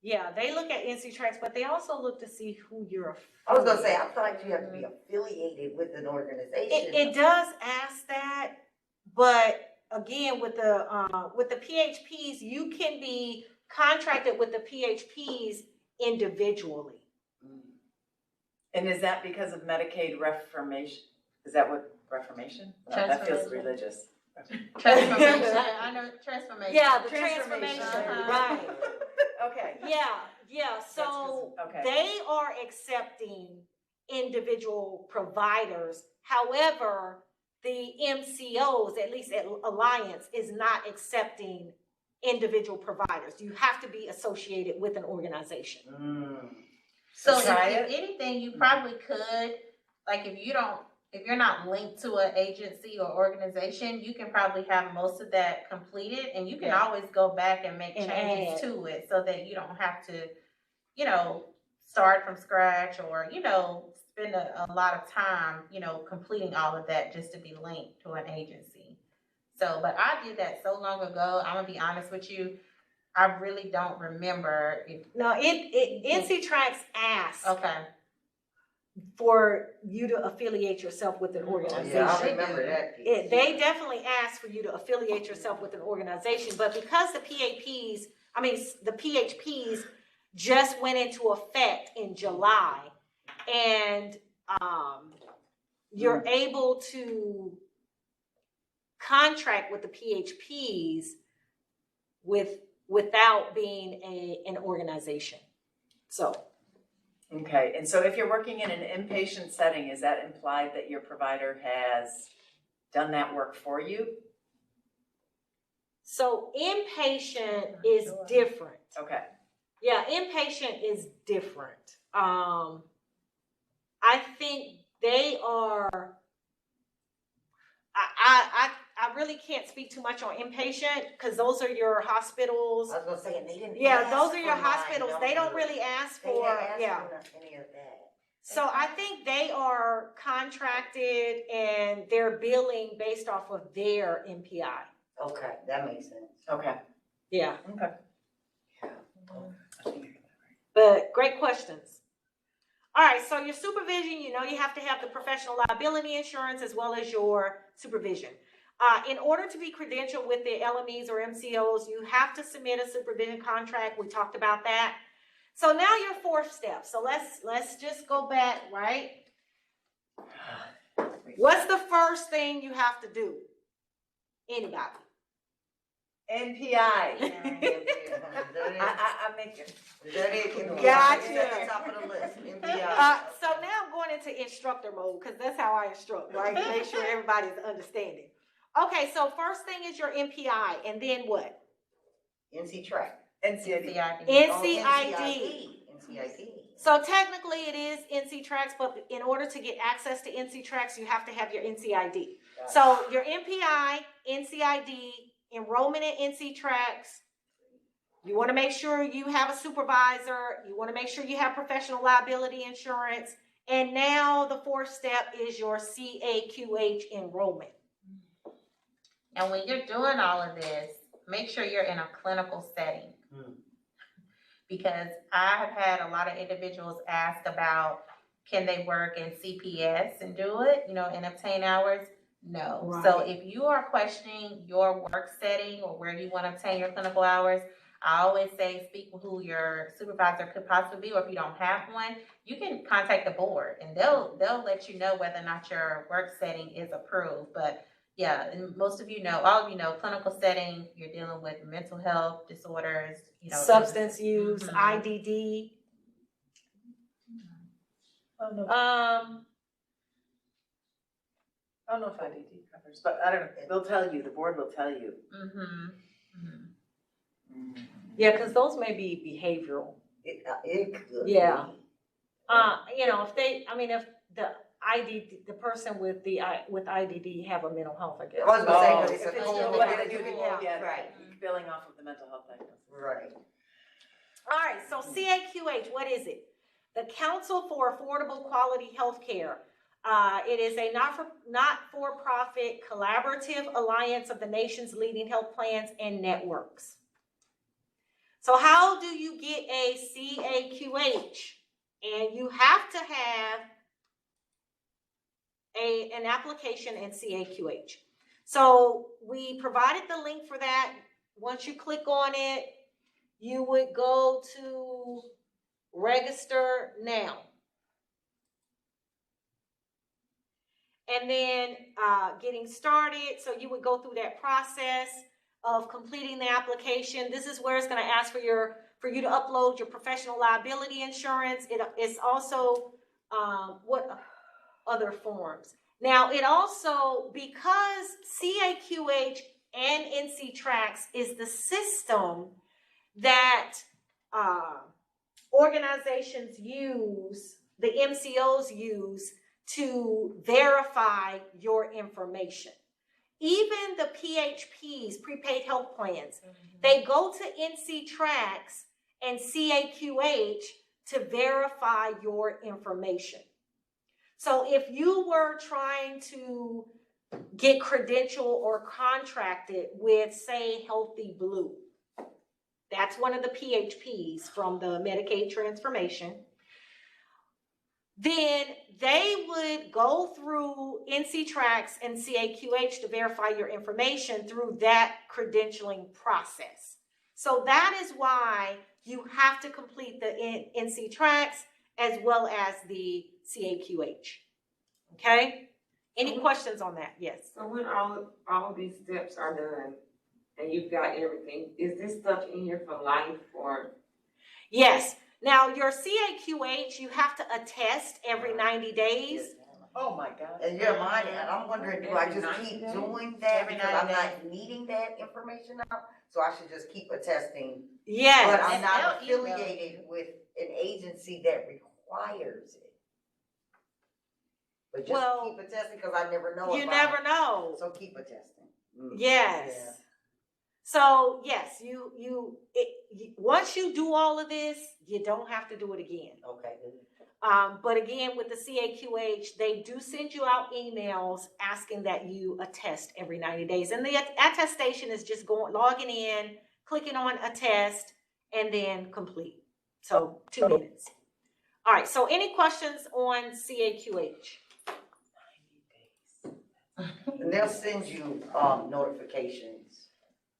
Yeah, they look at NC Tracks, but they also look to see who you're. I was gonna say, I feel like you have to be affiliated with an organization. It does ask that, but again, with the PHPs, you can be contracted with the PHPs individually. And is that because of Medicaid reformation? Is that what, reformation? No, that feels Transformation. religious. Transformation, I know, transformation. Yeah, the Transformation. transformation, Uh-huh. right. Okay. Yeah, so okay. they are accepting individual providers. However, the MCOs, at least at Alliance, is not accepting individual providers. You have to be associated with an organization. So if Try it. anything, you probably could, like if you're not linked to an agency or organization, you can probably have most of that completed, and you can always go back and make And changes add. to it so that you don't have to, start from scratch or, spend a lot of time, completing all of that just to be linked to an agency. So, but I did that so long ago, I'm gonna be honest with you, I really don't remember. No, NC Tracks asks Okay. for you to affiliate yourself with an organization. Yeah, I remember that piece. They definitely ask for you to affiliate yourself with an organization, but because the PHPs just went into effect in July, and you're able to contract with the PHPs without being an organization. So. Okay, and so if you're working in an inpatient setting, is that implied that your provider has done that work for you? So inpatient is different. Okay. Yeah, inpatient is different. I think they are, I really can't speak too much on inpatient because those are your hospitals. I was gonna say, and they didn't Yeah, ask those are your for my hospitals. They don't number. really ask They didn't for, ask yeah. for any of that. So I think they are contracted and they're billing based off of their NPI. Okay, that makes sense. Okay. Yeah. Okay. But great questions. All right, so your supervision, you have to have the professional liability insurance as well as your supervision. In order to be credentialed with the LMEs or MCOs, you have to submit a supervision contract. We talked about that. So now your fourth step. So let's just go back, right? What's the first thing you have to do? Anybody? NPI. I make it. That is, NPI. Gotcha. It's at the top of the list, NPI. So now I'm going into instructor mode because that's how I instruct, right? Make sure everybody's understanding. Okay, so first thing is your NPI, and then what? NC track. NCID. NCID. NCID. So technically it is NC Tracks, but in order to get access to NC Tracks, you have to have your NCID. So your NPI, NCID, enrollment in NC Tracks, you want to make sure you have a supervisor, you want to make sure you have professional liability insurance, and now the fourth step is your CAQH enrollment. And when you're doing all of this, make sure you're in a clinical setting. Because I've had a lot of individuals ask about, can they work in CPS and do it, and obtain hours? No. Right. So if you are questioning your work setting or where you want to obtain your clinical hours, I always say speak with who your supervisor could possibly be, or if you don't have one, you can contact the board and they'll let you know whether or not your work setting is approved. But yeah, and most of all of you know, clinical setting, you're dealing with mental health disorders, Substance use, Mhm. IDD. I don't know, Um, I don't know if IDD covers, but I don't know, they'll tell you, the board will tell you. yeah, because those may be behavioral. It could. Yeah. be. If the IDD, the person with IDD have a mental health, I guess. I was gonna say, Oh, 'cause if it's a it's whole still different- like, yeah, Right, billing off of the mental health diagnosis. right. All right, so CAQH, what is it? The Council for Affordable Quality Healthcare. It is a not-for-profit collaborative alliance of the nation's leading health plans and networks. So how do you get a CAQH? And you have to have an application in CAQH. So we provided the link for that. Once you click on it, you would go to register now. And then getting started, so you would go through that process of completing the application. This is where it's going to ask for you to upload your professional liability insurance. It's also what other forms. Now it also, because CAQH and NC Tracks is the system that organizations use, the MCOs use to verify your information. Even the PHPs, prepaid health plans, they go to NC Tracks and CAQH to verify your information. So if you were trying to get credentialed or contracted with, say, Healthy Blue, that's one of the PHPs from the Medicaid transformation, then they would go through NC Tracks and CAQH to verify your information through that credentialing process. So that is why you have to complete the NC Tracks as well as the CAQH. Okay? Any questions on that? Yes. So when all of these steps are done and you've got everything, is this stuff in here for life or? Yes. Now your CAQH, you have to attest every 90 days. Oh my God. And you're mine, and I'm wondering, do I just keep doing that Every because 90 I'm not needing that information now? So I should just keep attesting, but Yes. I'm And not they'll email affiliated with an agency that requires it. But just Well, keep attesting, because I never know. You if never know. So keep attesting. Yes. Yeah. So yes, once you do all of this, you don't have to do it again. Okay. But again, with the CAQH, they do send you out emails asking that you attest every 90 days. And the attestation is just logging in, clicking on attest, and then complete. So 2 minutes. All right, so any questions on CAQH? And they'll send you notifications.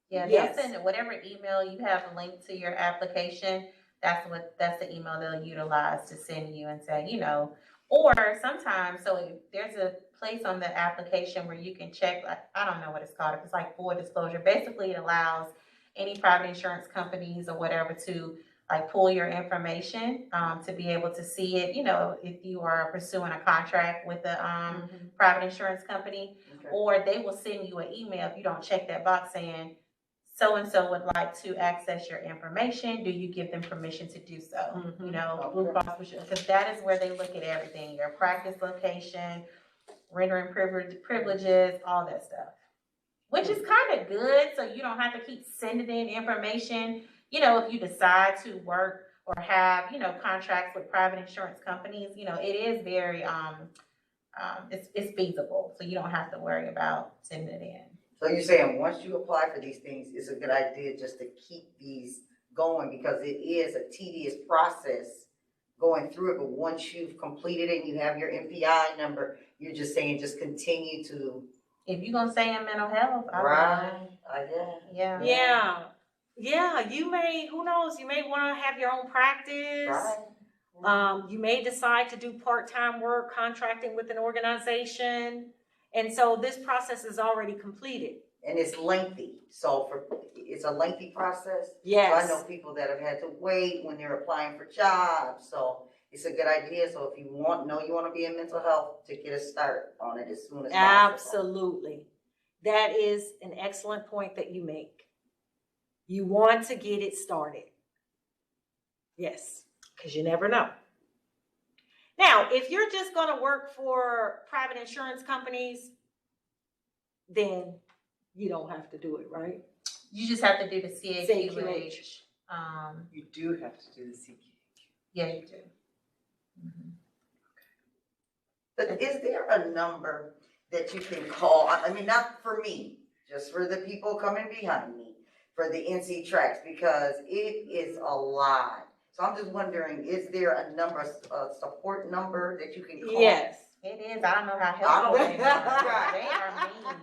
Yeah, Yes. they'll send whatever email you have a link to your application. That's the email they'll utilize to send you and say, or sometimes, so if there's a place on the application where you can check, I don't know what it's called, if it's like full disclosure. Basically, it allows any private insurance companies or whatever to pull your information to be able to see it, if you are pursuing a contract with a private insurance company, Okay. or they will send you an email if you don't check that box saying, so-and-so would like to access your information, do you give them permission to do so? You know, Blue Cross Blue Shield, because that is where they look at everything, your practice location, rendering privileges, all that stuff. Which is kind of good, so you don't have to keep sending in information. You know, if you decide to work or have, you know, contracts with private insurance companies, you know, it is very, it's feasible, so you don't have to worry about sending it in. So you're saying once you apply for these things, it's a good idea just to keep these going because it is a tedious process going through it. But once you've completed it and you have your NPI number, you're just saying just continue to. If you're gonna stay in mental health, I Right. yeah. Yeah, you may, who knows, you may want to have your own practice. Right. You may decide to do part-time work, contracting with an organization. And so this process is already completed. And it's lengthy. So it's a lengthy process. Yes. So I know people that have had to wait when they're applying for jobs. So it's a good idea. So if you want to be in mental health, to get a start on it as soon as possible. Absolutely. That is an excellent point that you make. You want to get it started. Yes, because you never know. Now, if you're just going to work for private insurance companies, then you don't have to do it, right? You just have to do the CAQH. You do have to do the CAQH. Yeah, you do. But is there a number that you can call? I mean, not for me, just for the people coming behind me, for the NC tracks, because it is a lot. So I'm just wondering, is there a number, a support number that you can call? Yes. It is. I don't know how helpful they are. They are mean.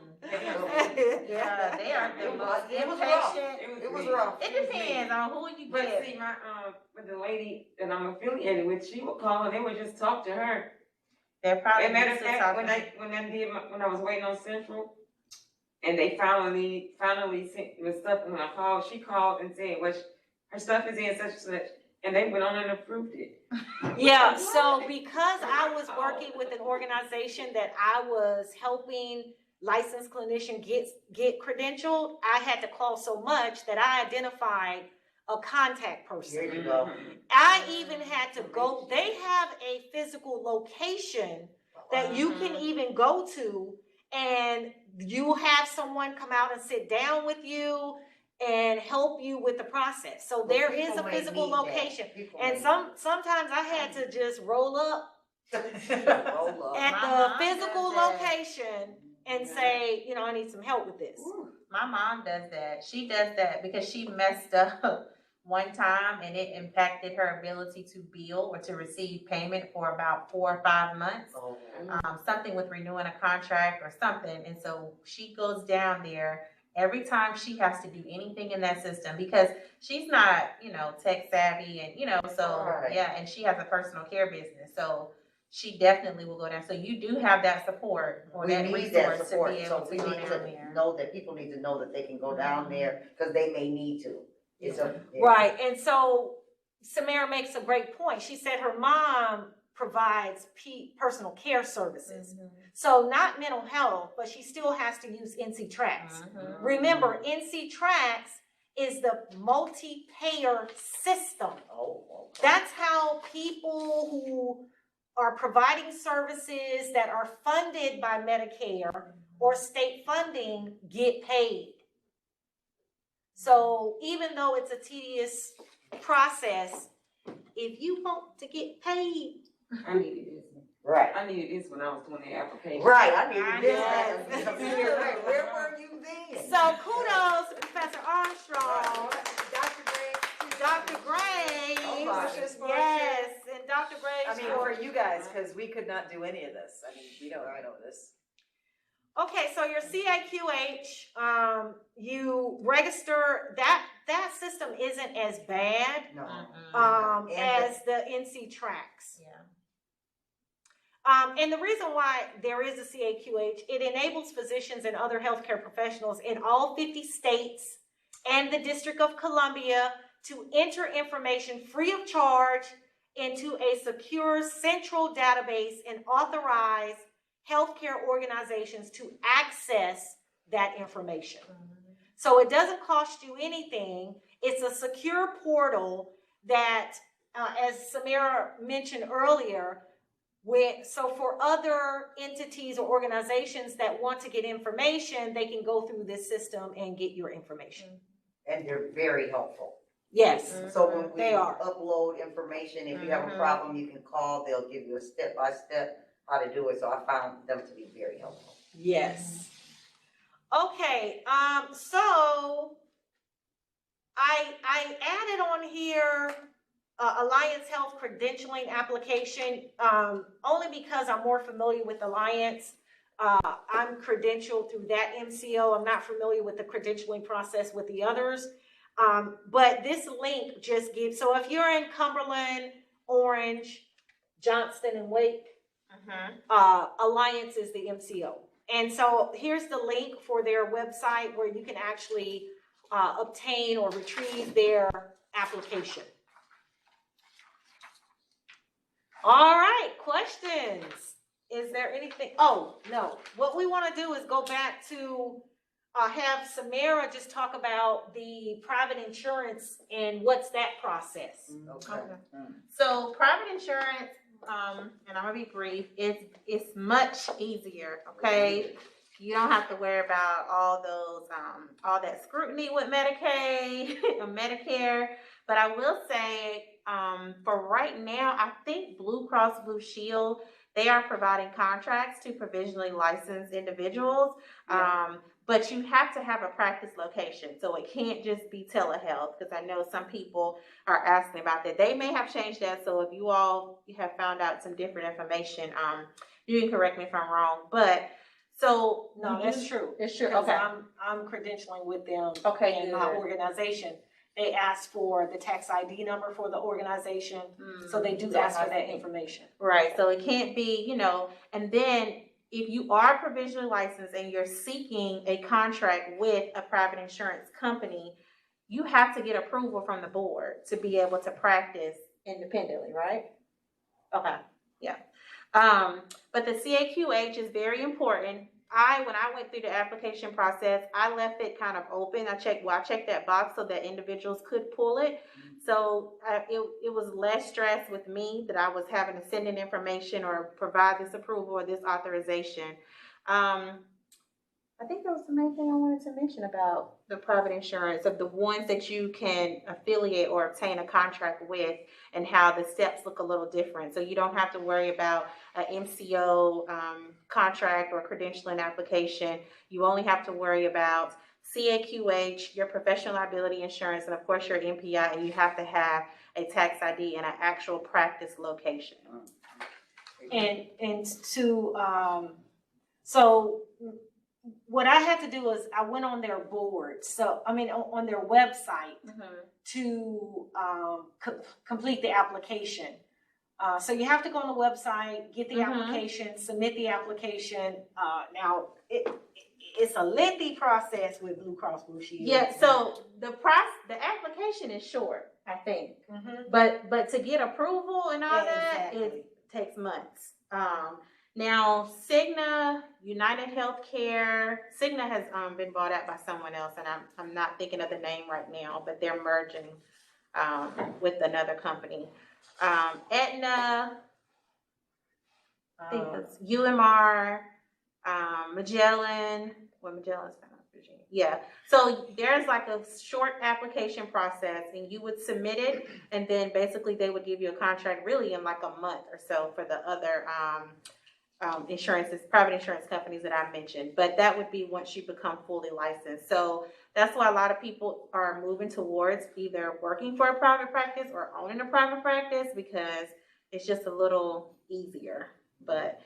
Yeah, they are the most impatient. It was rough. It depends on who you But get. see, with the lady that I'm affiliated with, she would call and they would just talk to her. They're probably As a matter of used to fact, talking. when I was waiting on Central, and they finally sent the stuff, and when I called, she called and said, well, her stuff is in such and such, and they went on and approved it. Yeah, so because I was working with an organization that I was helping licensed clinician get credentialed, I had to call so much that I identified a contact person. Here you go. I even had to go, they have a physical location that you can even go to, and you have someone come out and sit down with you and help you with the process. So there is a physical location. And sometimes I had to just roll up at the physical location and say, you know, I need some help with this. My mom does that. She does that because she messed up one time and it impacted her ability to bill or to receive payment for about 4 or 5 months. Something with renewing a contract or something. And so she goes down there every time she has to do anything in that system because she's not, you know, tech savvy and, you know, so yeah, and she has a personal care business. So she definitely will go down. So you do have that support or that resource to be able to go down there. Know that people need to know that they can go down there because they may need to. Right, and so Samara makes a great point. She said her mom provides personal care services. So not mental health, but she still has to use NC Tracks. Remember, NC Tracks is the multi-payer system. That's how people who are providing services that are funded by Medicare or state funding get paid. So even though it's a tedious process, if you want to get paid. I needed this one. Right. I needed this when I was doing the application. Right, I needed this. Yes. Where were you then? So kudos to Professor Armstrong, Dr. Graves. Yes, and Dr. Graves. I mean, for you guys, because we could not do any of this. I mean, we don't know this. Okay, so your CAQH, you register, that system isn't as bad as the NC Tracks. Yeah. And the reason why there is a CAQH, it enables physicians and other healthcare professionals in all 50 states and the District of Columbia to enter information free of charge into a secure central database and authorize healthcare organizations to access that information. So it doesn't cost you anything. It's a secure portal that, as Samara mentioned earlier, so for other entities or organizations that want to get information, they can go through this system and get your information. And they're very helpful. Yes, So when we They are. upload information, if you have a problem, you can call, they'll give you a step-by-step how to do it, so I found them to be very helpful. yes. Okay, so I added on here Alliance Health credentialing application, only because I'm more familiar with Alliance. I'm credentialed through that MCO. I'm not familiar with the credentialing process with the others. But this link just gives, so if you're in Cumberland, Orange, Johnston, and Wake, Alliance is the MCO. And so here's the link for their website where you can actually obtain or retrieve their application. All right, questions? Is there anything? Oh, no. What we want to do is go back to have Samara just talk about the private insurance and what's that process. Okay. So private insurance, and I'm gonna be brief, it's much easier, okay? You don't have to worry about all those, all that scrutiny with Medicaid and Medicare. But I will say, for right now, I think Blue Cross Blue Shield, they are providing contracts to provisionally licensed individuals. But you have to have a practice location. So it can't just be telehealth, because I know some people are asking about that. They may have changed that. So if you all have found out some different information, you can correct me if I'm wrong. But so No, that's true. It's true. Because Okay. I'm credentialing with them Okay, in my good. organization. They ask for the tax ID number for the organization. So they do ask for that information. Right. So it can't be, you know, and then if you are provisionally licensed and you're seeking a contract with a private insurance company, you have to get approval from the board to be able to practice independently, right? Okay, yeah. But the CAQH is very important. When I went through the application process, I left it kind of open. I checked that box so that individuals could pull it. So it was less stress with me that I was having to send in information or provide this approval or this authorization. I think that was the main thing I wanted to mention about the private insurance, of the ones that you can affiliate or obtain a contract with, and how the steps look a little different. So you don't have to worry about an MCO contract or credentialing application. You only have to worry about CAQH, your professional liability insurance, and of course your NPI, and you have to have a tax ID and an actual practice location. And to, so what I had to do is I went on their board. So, I mean, on their website to complete the application. So you have to go on the website, get the application, submit the application. Now, it's a lengthy process with Blue Cross Blue Shield. Yeah, so the application is short, I think. But to get approval and all that, it takes months. Now, Cigna, United Healthcare, Cigna has been bought out by someone else, and I'm not thinking of the name right now, but they're merging with another company. Aetna, I think it's UMR, Magellan, Magellan's kind of Virginia. Yeah, so there's like a short application process, and you would submit it, and then basically they would give you a contract really in like a month or so for the other insurances, private insurance companies that I mentioned. But that would be once you become fully licensed. So that's why a lot of people are moving towards either working for a private practice or owning a private practice, because it's just a little easier. But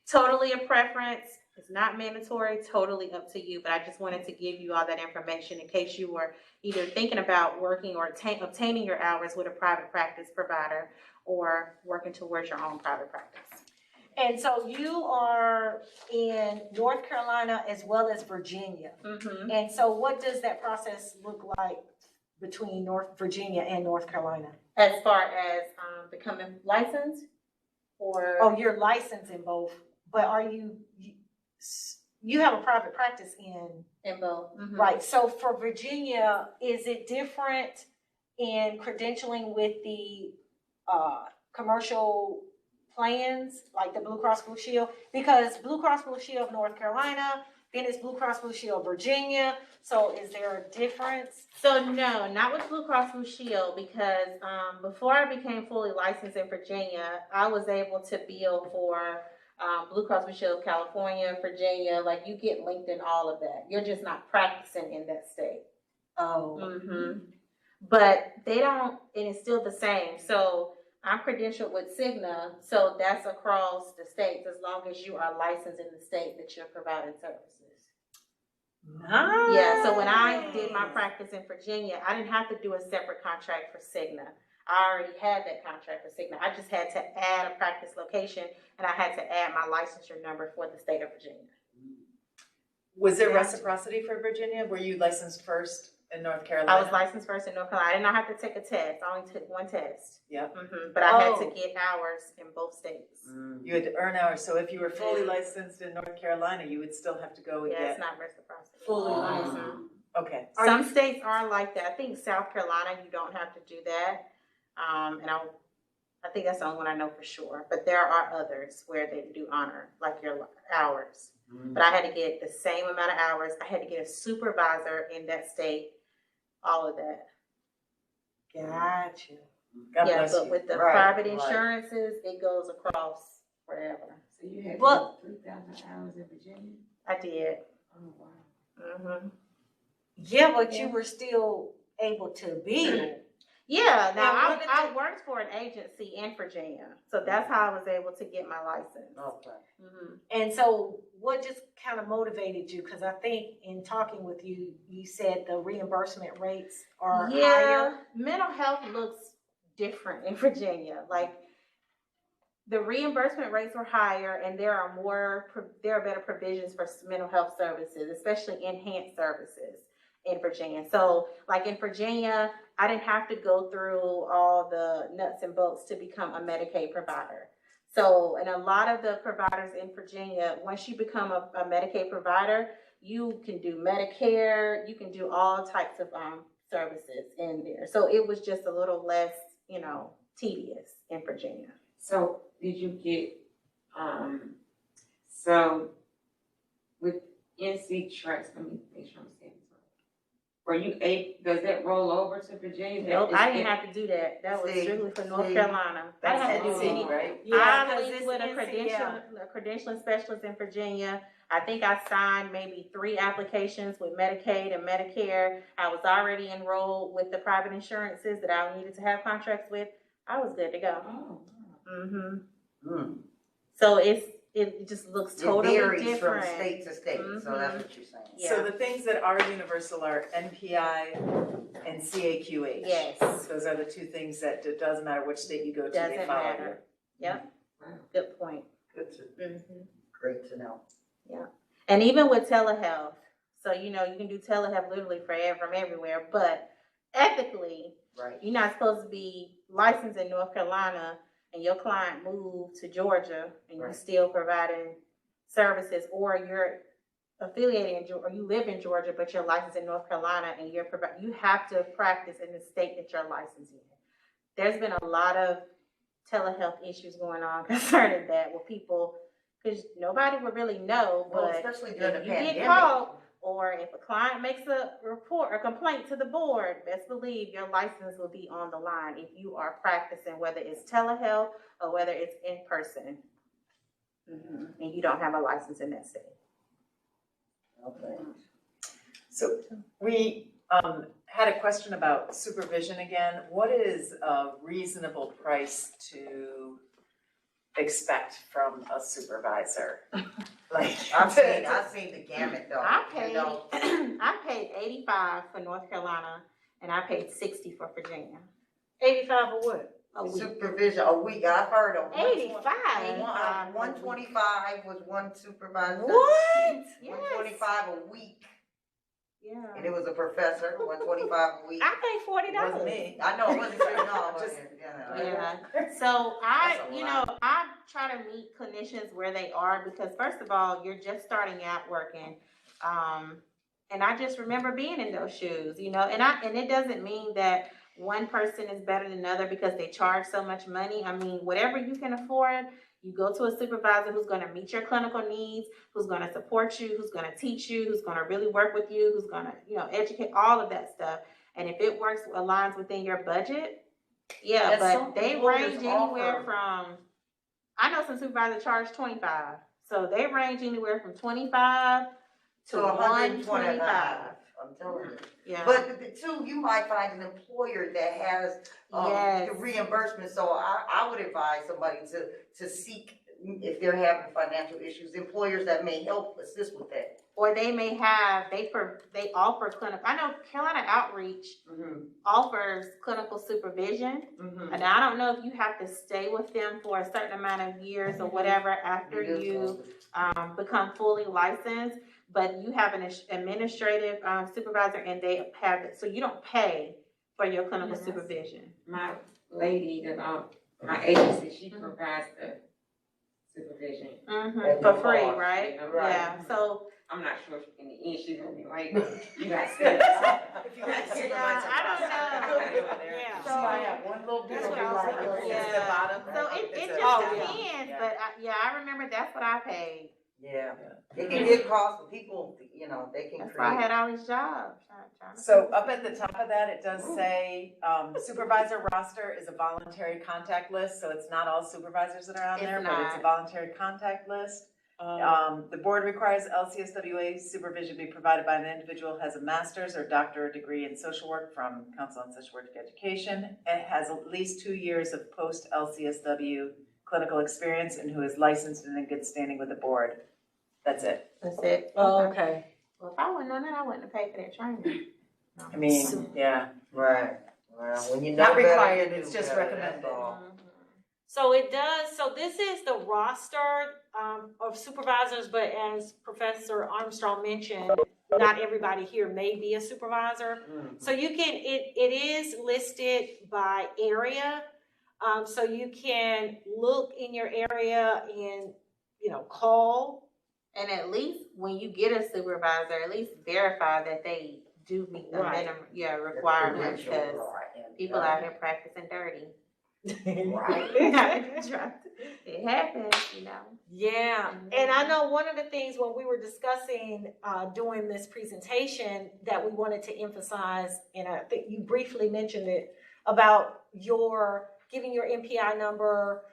totally a preference. It's not mandatory, totally up to you. But I just wanted to give you all that information in case you were either thinking about working or obtaining your hours with a private practice provider, or working towards your own private practice. And so you are in North Carolina as well as Virginia. And so what does that process look like between Virginia and North Carolina? As far as becoming licensed, or? Oh, you're licensed in both, but are you you have a private practice In both. Mhm. right, so for Virginia, is it different in credentialing with the, commercial plans, like the Blue Cross Blue Shield? Because Blue Cross Blue Shield of North Carolina, then it's Blue Cross Blue Shield Virginia, so is there a difference? So no, not with Blue Cross Blue Shield, because before I became fully licensed in Virginia, I was able to bill for Blue Cross Blue Shield of California, Virginia, like you get linked in all of that. You're just not practicing in that state. Oh. Mm-hmm. But they don't, and it's still the same. So I'm credentialed with Cigna, so that's across the states as long as you are licensed in the state that you're providing services. Nice. Yeah, so when I did my practice in Virginia, I didn't have to do a separate contract for Cigna. I already had that contract for Cigna. I just had to add a practice location, and I had to add my licensure number for the state of Virginia. Was there reciprocity for Virginia? Were you licensed first in North Carolina? I was licensed first in North Carolina. I did not have to take a test. I only took one test. Yep. But I had to get hours in both states. You had to earn hours, so if you were fully licensed in North Carolina, you would still have to go and Yeah, get. it's not reciprocity. Fully licensed. Okay. Some states are like that. I think South Carolina, you don't have to do that. And I think that's the only one I know for sure. But there are others where they do honor, like your hours. But I had to get the same amount of hours. I had to get a supervisor in that state, all of that. Gotcha. God Yeah, bless but you. with the Right, private right. insurances, it goes across wherever. So you had Well- 3,000 hours in Virginia? I did. Oh, wow. Mm-hmm. Yeah, but you were still able to bill. Yeah, now And what did I worked for an agency in Virginia, so that's how I was able to get my license. Okay. Mm-hmm. And so what just kind of motivated you? Because I think in talking with you, you said the reimbursement rates are Yeah, higher. mental health looks different in Virginia. Like the reimbursement rates are higher, and there are better provisions for mental health services, especially enhanced services in Virginia. So like in Virginia, I didn't have to go through all the nuts and bolts to become a Medicaid provider. So, and a lot of the providers in Virginia, once you become a Medicaid provider, you can do Medicare, you can do all types of services in there. So it was just a little less, tedious in Virginia. So did you get, so with NC tracks, let me make sure I'm saying this right. Were you does that roll over to Virginia? Nope, I didn't have to do that. That was See, strictly for North see. Carolina. I didn't have to do NC, any. right? Yeah, 'cause I it's linked with a credentialing specialist in Virginia. I think I signed maybe 3 applications with Medicaid and Medicare. I was already enrolled with the private insurances that I needed to have contracts with. I was good to go. Oh, Mm-hmm. So it just looks totally It varies different. from state to state, so that's what you're saying. Yeah. So the things that are universal are NPI and CAQH. Yes. Those are the 2 things that it doesn't matter which state you go to, they Doesn't follow matter. Yep. wow. Good point. Good to, Mm-hmm. great to know. And even with telehealth, so you can do telehealth literally from everywhere, but ethically, Right. you're not supposed to be licensed in North Carolina and your client moved to Georgia and you're Right. still providing services, or you're affiliated in Georgia, or you live in Georgia but you're licensed in North Carolina and you have to practice in the state that you're licensed in. There's been a lot of telehealth issues going on concerning that with people, because nobody would really know, Well, but especially during the if you get pandemic. caught, or if a client makes a report or complaint to the board, best believe your license will be on the line if you are practicing, whether it's telehealth or whether it's in person. And you don't have a license in that state. Okay. So we had a question about supervision again. What is a reasonable price to expect from a supervisor? Like, I've seen the gamut though. I you paid, know. I paid $85 for North Carolina and I paid $60 for Virginia. 85 or what? A week. Supervision, a week, I've heard of. 85. 125 was one supervisor. What? Yes. 125 a week. and Yeah. it was a professor, $125 a week. I paid $40. Wasn't me. I know, it wasn't very, no, but, Just- you know. Yeah, so I, That's a you lot. know, I try to meet clinicians where they are, because first of all, you're just starting out working. And I just remember being in those shoes, you know, and it doesn't mean that one person is better than another because they charge so much money. I mean, whatever you can afford, you go to a supervisor who's gonna meet your clinical needs, who's gonna support you, who's gonna teach you, who's gonna really work with you, who's gonna, you know, educate, all of that stuff. And if it works, aligns within your budget, yeah, And but some they employers range anywhere offer- from, I know some supervisors charge 25, so they range anywhere from 25 to 125. I'm telling you. Yeah. But too, you might find an employer that has, Yes. the reimbursement, so I would advise somebody to seek, if they're having financial issues, employers that may help assist with that. Or they may have, they offer clinical, I know Carolina Outreach offers clinical supervision. And I don't know if you have to stay with them for a certain amount of years or whatever after you become fully licensed, but you have an administrative supervisor, and they have it, so you don't pay for your clinical supervision. My lady that, my agency, she provides the supervision. At For no free, cost. right? Right. Yeah, so, I'm not sure if in the end she's gonna be like, you got to. If you guys see the Yeah, lights I on don't top, know. over there. Yeah. She might have one little bit That's of what I was like, thinking. It's Yeah. the bottom. so It's it a- just Oh, yeah. depends, Yeah. but I remember that's what I paid. yeah, it can get costly, people, you know, they can That's why I create. had all these jobs. trying to- So up at the top of that, it does say, supervisor roster is a voluntary contact list, so it's not all supervisors that are on It's there, but it's a not. voluntary contact list. The board requires LCSWA supervision be provided by an individual who has a master's or doctorate degree in social work from Council on Social Work Education, and has at least 2 years of post-LCSW clinical experience, and who is licensed and in good standing with the board. That's it. That's it. Okay. Well, if I wouldn't known that, I wouldn't have paid for that training. I mean, yeah. Right, well, when you know Not better, required, you it's do just better, recommended. that's all. So it does, so this is the roster of supervisors, but as Professor Armstrong mentioned, not everybody here may be a supervisor. So you can, it is listed by area. So you can look in your area and, you know, call. And at least when you get a supervisor, at least verify that they do meet the Right. minimum, requirements, Credential, because right, people out here practicing dirty. Right. It happens, you know. Yeah, and I know one of the things when we were discussing doing this presentation that we wanted to emphasize, and I think you briefly mentioned it, about your giving your NPI number,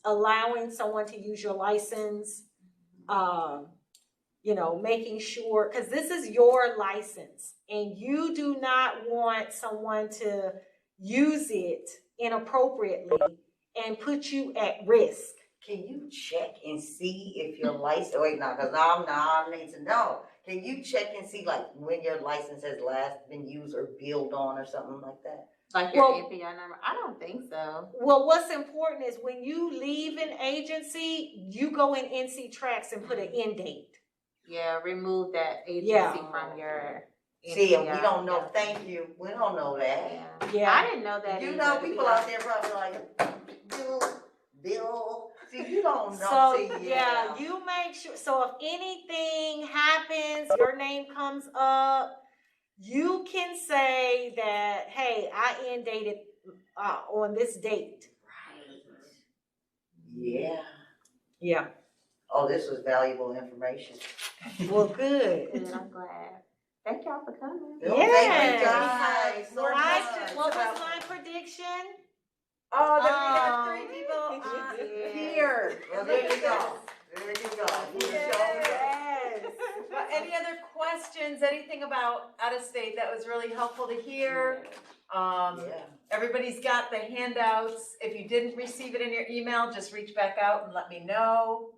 allowing someone to use your license, you know, making sure, because this is your license, and you do not want someone to use it inappropriately and put you at risk. Can you check and see if your license, wait, now, cause now I need to know. Can you check and see like when your license has last been used or billed on or something like that? Like your Well- NPI number, I don't think so. Well, what's important is when you leave an agency, you go in NC Tracks and put an end date. Yeah, remove that agency Yeah. from your See, and we NPI. don't know, thank you, we don't know that. Yeah. Yeah. I didn't know that You either, know, to be people out honest. there probably like, Bill, see, you don't know, So, see, yeah, you make sure, so if anything happens, your name comes up, you can say that, hey, I end dated on this date. Right. Yeah. Yeah. Oh, this was valuable information. Well, good. Good, I'm glad. Thank y'all for coming. Bill, Yes. thank you guys so much. What was my prediction? Oh, then we Oh. got 3 people here. Well, there you go, there you go. You showed up. Yes. Well, any other questions, anything about out of state that was really helpful to hear? Yeah. Everybody's got the handouts. If you didn't receive it in your email, just reach back out and let me know.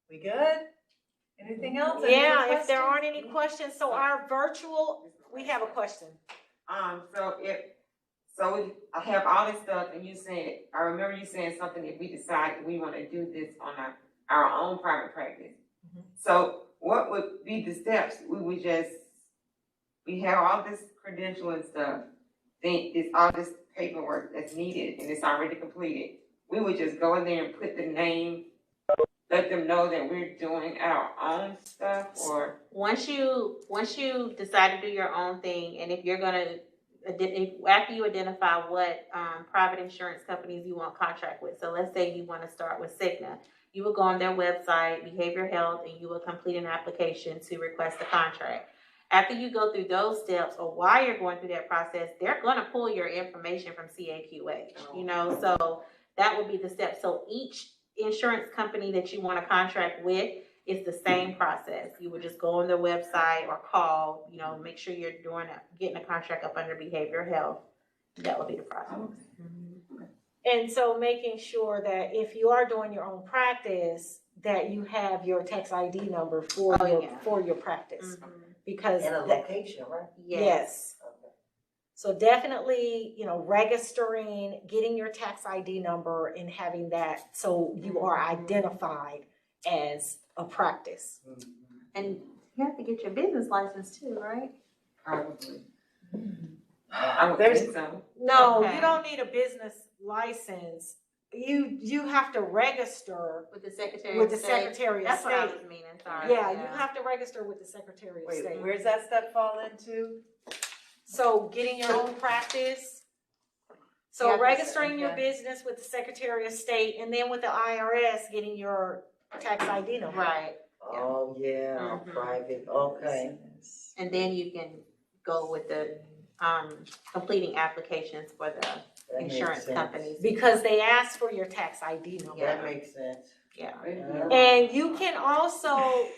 We good? Anything else? Any Yeah, other if there questions? aren't any questions, so our virtual, we have a question. I have all this stuff, and you said, I remember you saying something, if we decide we wanna do this on our own private practice. Mhm. So what would be the steps? We have all this credentialing stuff, then it's all this paperwork that's needed and it's already completed. We would just go in there and put the name, let them know that we're doing our own stuff, or? Once you decide to do your own thing, and if you're gonna, after you identify what private insurance companies you want to contract with, so let's say you want to start with Cigna, you will go on their website, Behavioral Health, and you will complete an application to request a contract. After you go through those steps, or while you're going through that process, they're going to pull your information from CAQH, you know, so that would be the step. So each insurance company that you want to contract with is the same process. You would just go on their website or call, you know, make sure you're getting a contract up under behavioral health. That would be the process. And so making sure that if you are doing your own practice, that you have your tax ID number for your practice. Mm-hmm. Because And a location, right? yes. Okay. So definitely, you know, registering, getting your tax ID number and having that so you are identified as a practice. Mhm. And you have to get your business license too, right? Probably. I would think so. No, Okay. you don't need a business license. You have to register With the Secretary with of the State. Secretary of That's what I State. was meaning, sorry. Yeah, you have to register with the Secretary of Wait, State. where's that step fall into? So getting your own practice. So Yeah, registering your okay. business with the Secretary of State, and then with the IRS, getting your tax ID number. Right, Oh, yeah, Mhm. private, okay. and then you can go with the, completing applications for the That makes insurance sense. companies. Because they ask for your tax ID number. That makes sense. Yeah. And you can also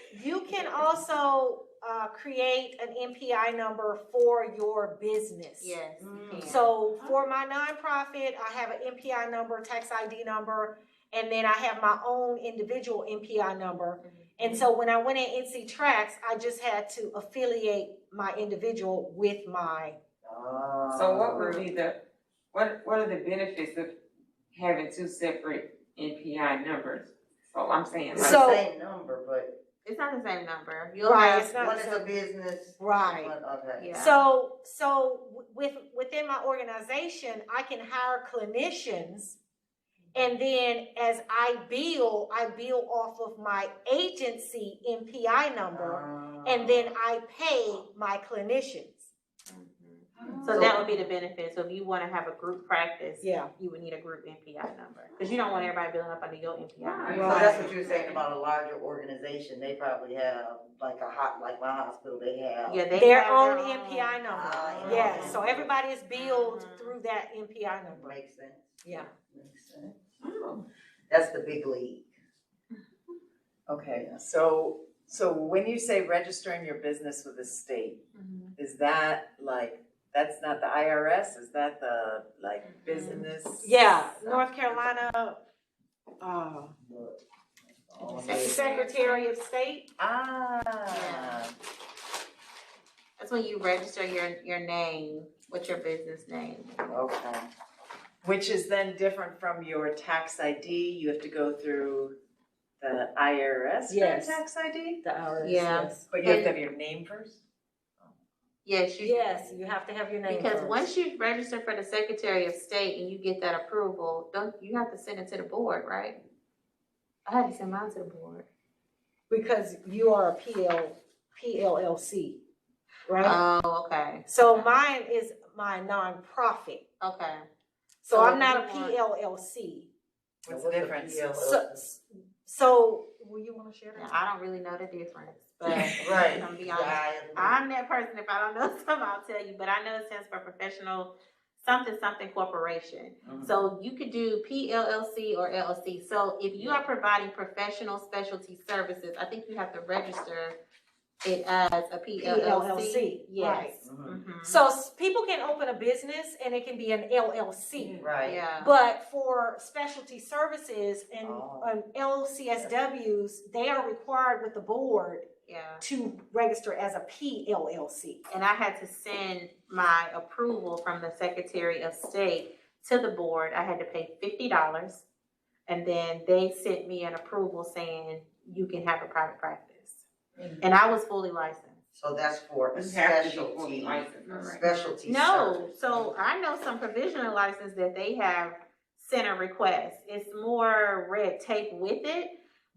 create an NPI number for your business. Yes, you can. So for my nonprofit, I have an NPI number, tax ID number, and then I have my own individual NPI number. And so when I went in NC Tracks, I just had to affiliate my individual with my. So what would be what are the benefits of having two separate NPI numbers? So I'm saying, like, So- Same number, but It's not the same number. You'll Right, have, it's not one the is same. a business. Right. One, okay. Yeah. So within my organization, I can hire clinicians, and then as I bill off of my agency NPI number, and then I pay my clinicians. so that would be the benefit. So if you want to have a group practice, Yeah. you would need a group NPI number. Because you don't want everybody building up under your NPI So number. Right. that's what you were saying about a larger organization, they probably have, like like my hospital, they have. Yeah, they Their have own NPI number. Ah, Yeah, yeah. so everybody is billed through that NPI number. Makes sense, Yeah. makes sense. That's the big league. Okay, so when you say registering your business with the state, is that like, that's not the IRS, is that the like business? Yeah, North Carolina, Secretary of State. Ah, That's when you register your name, what's your business name. Okay. which is then different from your tax ID, you have to go through the IRS for your Yes. tax ID? The IRS, Yeah. yes. But you have to have your name first? Yes, Yes, you have to have your name Because first. once you register for the Secretary of State and you get that approval, you have to send it to the board, right? I had to send mine to the board. Because you are a PLLC, right? Oh, okay, So mine is my nonprofit. okay. So So I'm if not a you want- PLLC. What's the difference? So, will you wanna share Yeah, that? I don't really know the difference, but Right. I'm gonna be honest. Yeah, I'm that person, if I don't know something, I'll tell you, but I know it stands for professional something corporation. So you could do PLLC or LLC. So if you are providing professional specialty services, I think you have to register it as a PLLC. Yes. Mhm. So people can open a business and it can be an LLC. Right. Yeah. But for specialty services and Oh. LCSWs, they are required with the board Yeah. to register as a PLLC. And I had to send my approval from the Secretary of State to the board. I had to pay $50. And then they sent me an approval saying you can have a private practice. And I was fully licensed. So that's for a You have to be fully specialty, licensed, all right. specialty No, service. so I know some provisional license that they have sent a request. It's more red tape with it,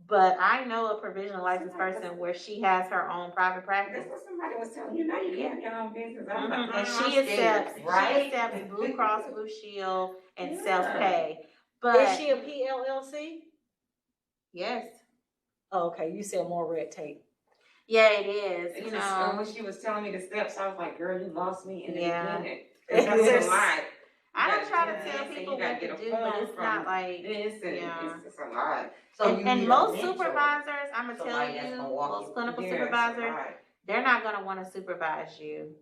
but I know a provisional licensed person where she has her own private practice. That's what somebody was telling you, now you can't get your own business. I'm like, And I'm she accepts, scared, she accepts Blue Cross Blue Shield and self-pay. Is But, she a PLLC? yes, Oh, okay, you said more red tape. yeah, it is, It's you just, know. when she was telling me the steps, I was like, girl, you lost me in the Yeah. beginning. It's It's just- a lot. I You don't try gotta to do tell this, and people you gotta what to get a do, but form it's not from like, This, and yeah. it's a lot. So you And need a most mentor. supervisors, I'm gonna tell Somebody that's you, gonna walk most you. clinical Yeah, it's a supervisors, lot. they're not gonna wanna supervise you,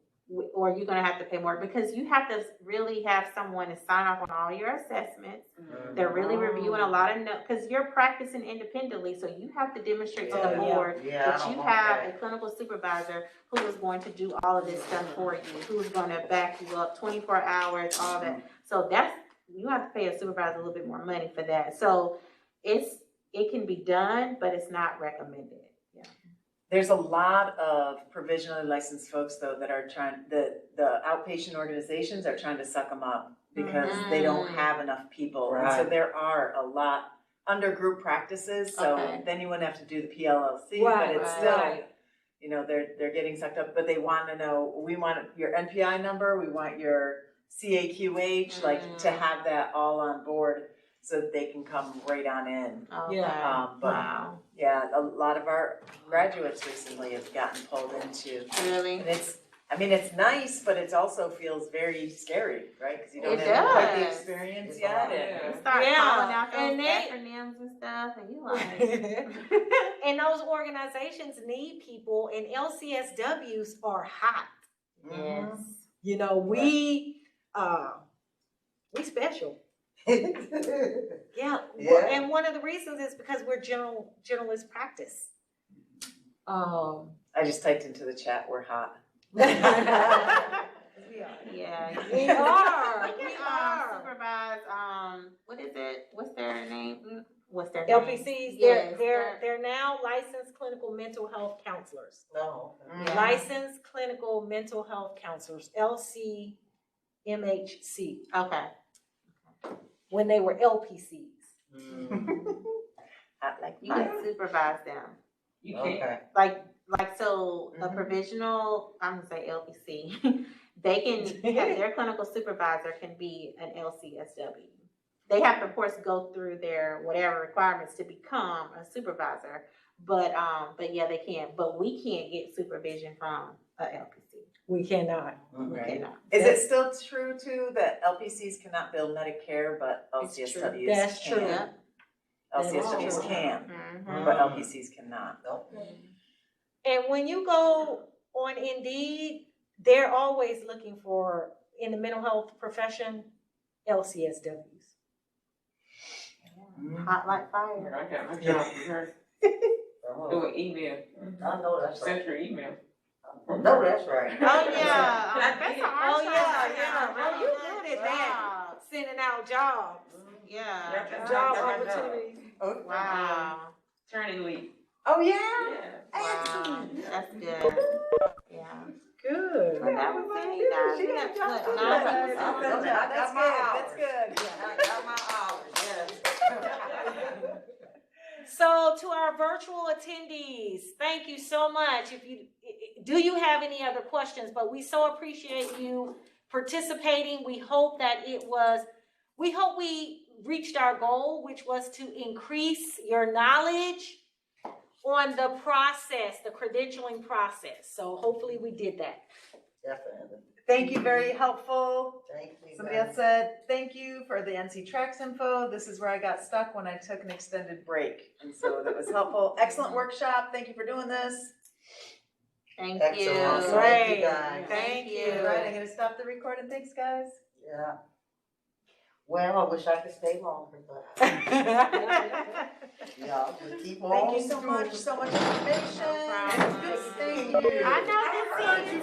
or you're gonna have to pay more, because you have to really have someone to sign off on all your assessments. They're really reviewing a lot of cause you're practicing independently, so you have to demonstrate to the Yeah. board Yeah, I that don't you want have that. a clinical supervisor who is going to do all of this stuff for you, who's gonna back you up 24 hours, all that. So you have to pay a supervisor a little bit more money for that. So it can be done, but it's not recommended. Yeah. There's a lot of provisionally licensed folks though that are the outpatient organizations are trying to suck them up because they don't have enough people. And so Right. there are a lot under group practices, so Okay. then you wouldn't have to do the PLLC, Right, but it's right. still, Right. you know, they're getting sucked up, but they wanna know, we want your NPI number, we want your CAQH, like to have that all on board so that they can come right on in. Okay. Yeah. But Wow. yeah, a lot of our graduates recently have gotten pulled into, Really? and it's nice, but it also feels very scary, right? Cause you don't It have quite the does. experience It's yet. hard. and- You start Yeah, calling out those and they- acronyms and stuff, and you like, And those organizations need people, and LCSWs are hot. yes. You know, we special. Yeah. Yeah. And one of the reasons is because we're generalist practice. I just typed into the chat, we're hot. We are. Yeah. We are. We We can are. supervise, what is it? What's their name? What's their name? LPCs, Yes, they're now licensed clinical mental health counselors. No. Yeah. Licensed clinical mental health counselors, LCMHC, Okay. when they were LPCs. Hot like You can supervise them. You can't. Okay. Like, so a Mhm. provisional, I'm gonna say LPC, they can have, their clinical supervisor can be an LCSW. They have to, of course, go through their whatever requirements to become a supervisor, but yeah, they can, but we can't get supervision from a LPC. We cannot. We Right. cannot. Is it still true too that LPCs cannot bill Medicare, but It's true. LCSWs can? That's true. Yeah. LCSWs That's true. can, Mhm. but LPCs cannot. Nope. And when you go on Indeed, they're always looking for, in the mental health profession, LCSWs. Hot like fire. I got my job from her, through an email, I know that's right. sent her email. No, that's right. Oh, yeah. Can I That's see a it? hard Oh, yeah, job. yeah. Oh, you Really good at that. job. Sending out jobs, Yeah. That's job my job. opportunities. Wow. Turning leave. Oh, yeah? Yeah. Wow. That's good. Yeah. Good. Well, that was it, you guys. She We got got, jumped what, on 9 that. minutes? I That's know good, that. I that's got my good, that's hours. good. I got my hours, yes. So to our virtual attendees, thank you so much. Do you have any other questions? But we so appreciate you participating. We hope we reached our goal, which was to increase your knowledge on the process, the credentialing process. So hopefully we did that. Definitely. Thank you, very helpful. Thank you. Somebody guys. else said, thank you for the NC Tracks info. This is where I got stuck when I took an extended break. And so that was helpful. Excellent workshop. Thank you for doing this. Thank Excellent. you. Thank you, Great. guys. Thank you. All right, I'm gonna stop the recording. Thanks, guys. Yeah. Well, I wish I could stay longer, but yeah, I'll just keep on. Thank you so much, so much information. No problem. It's good to see you. I know this is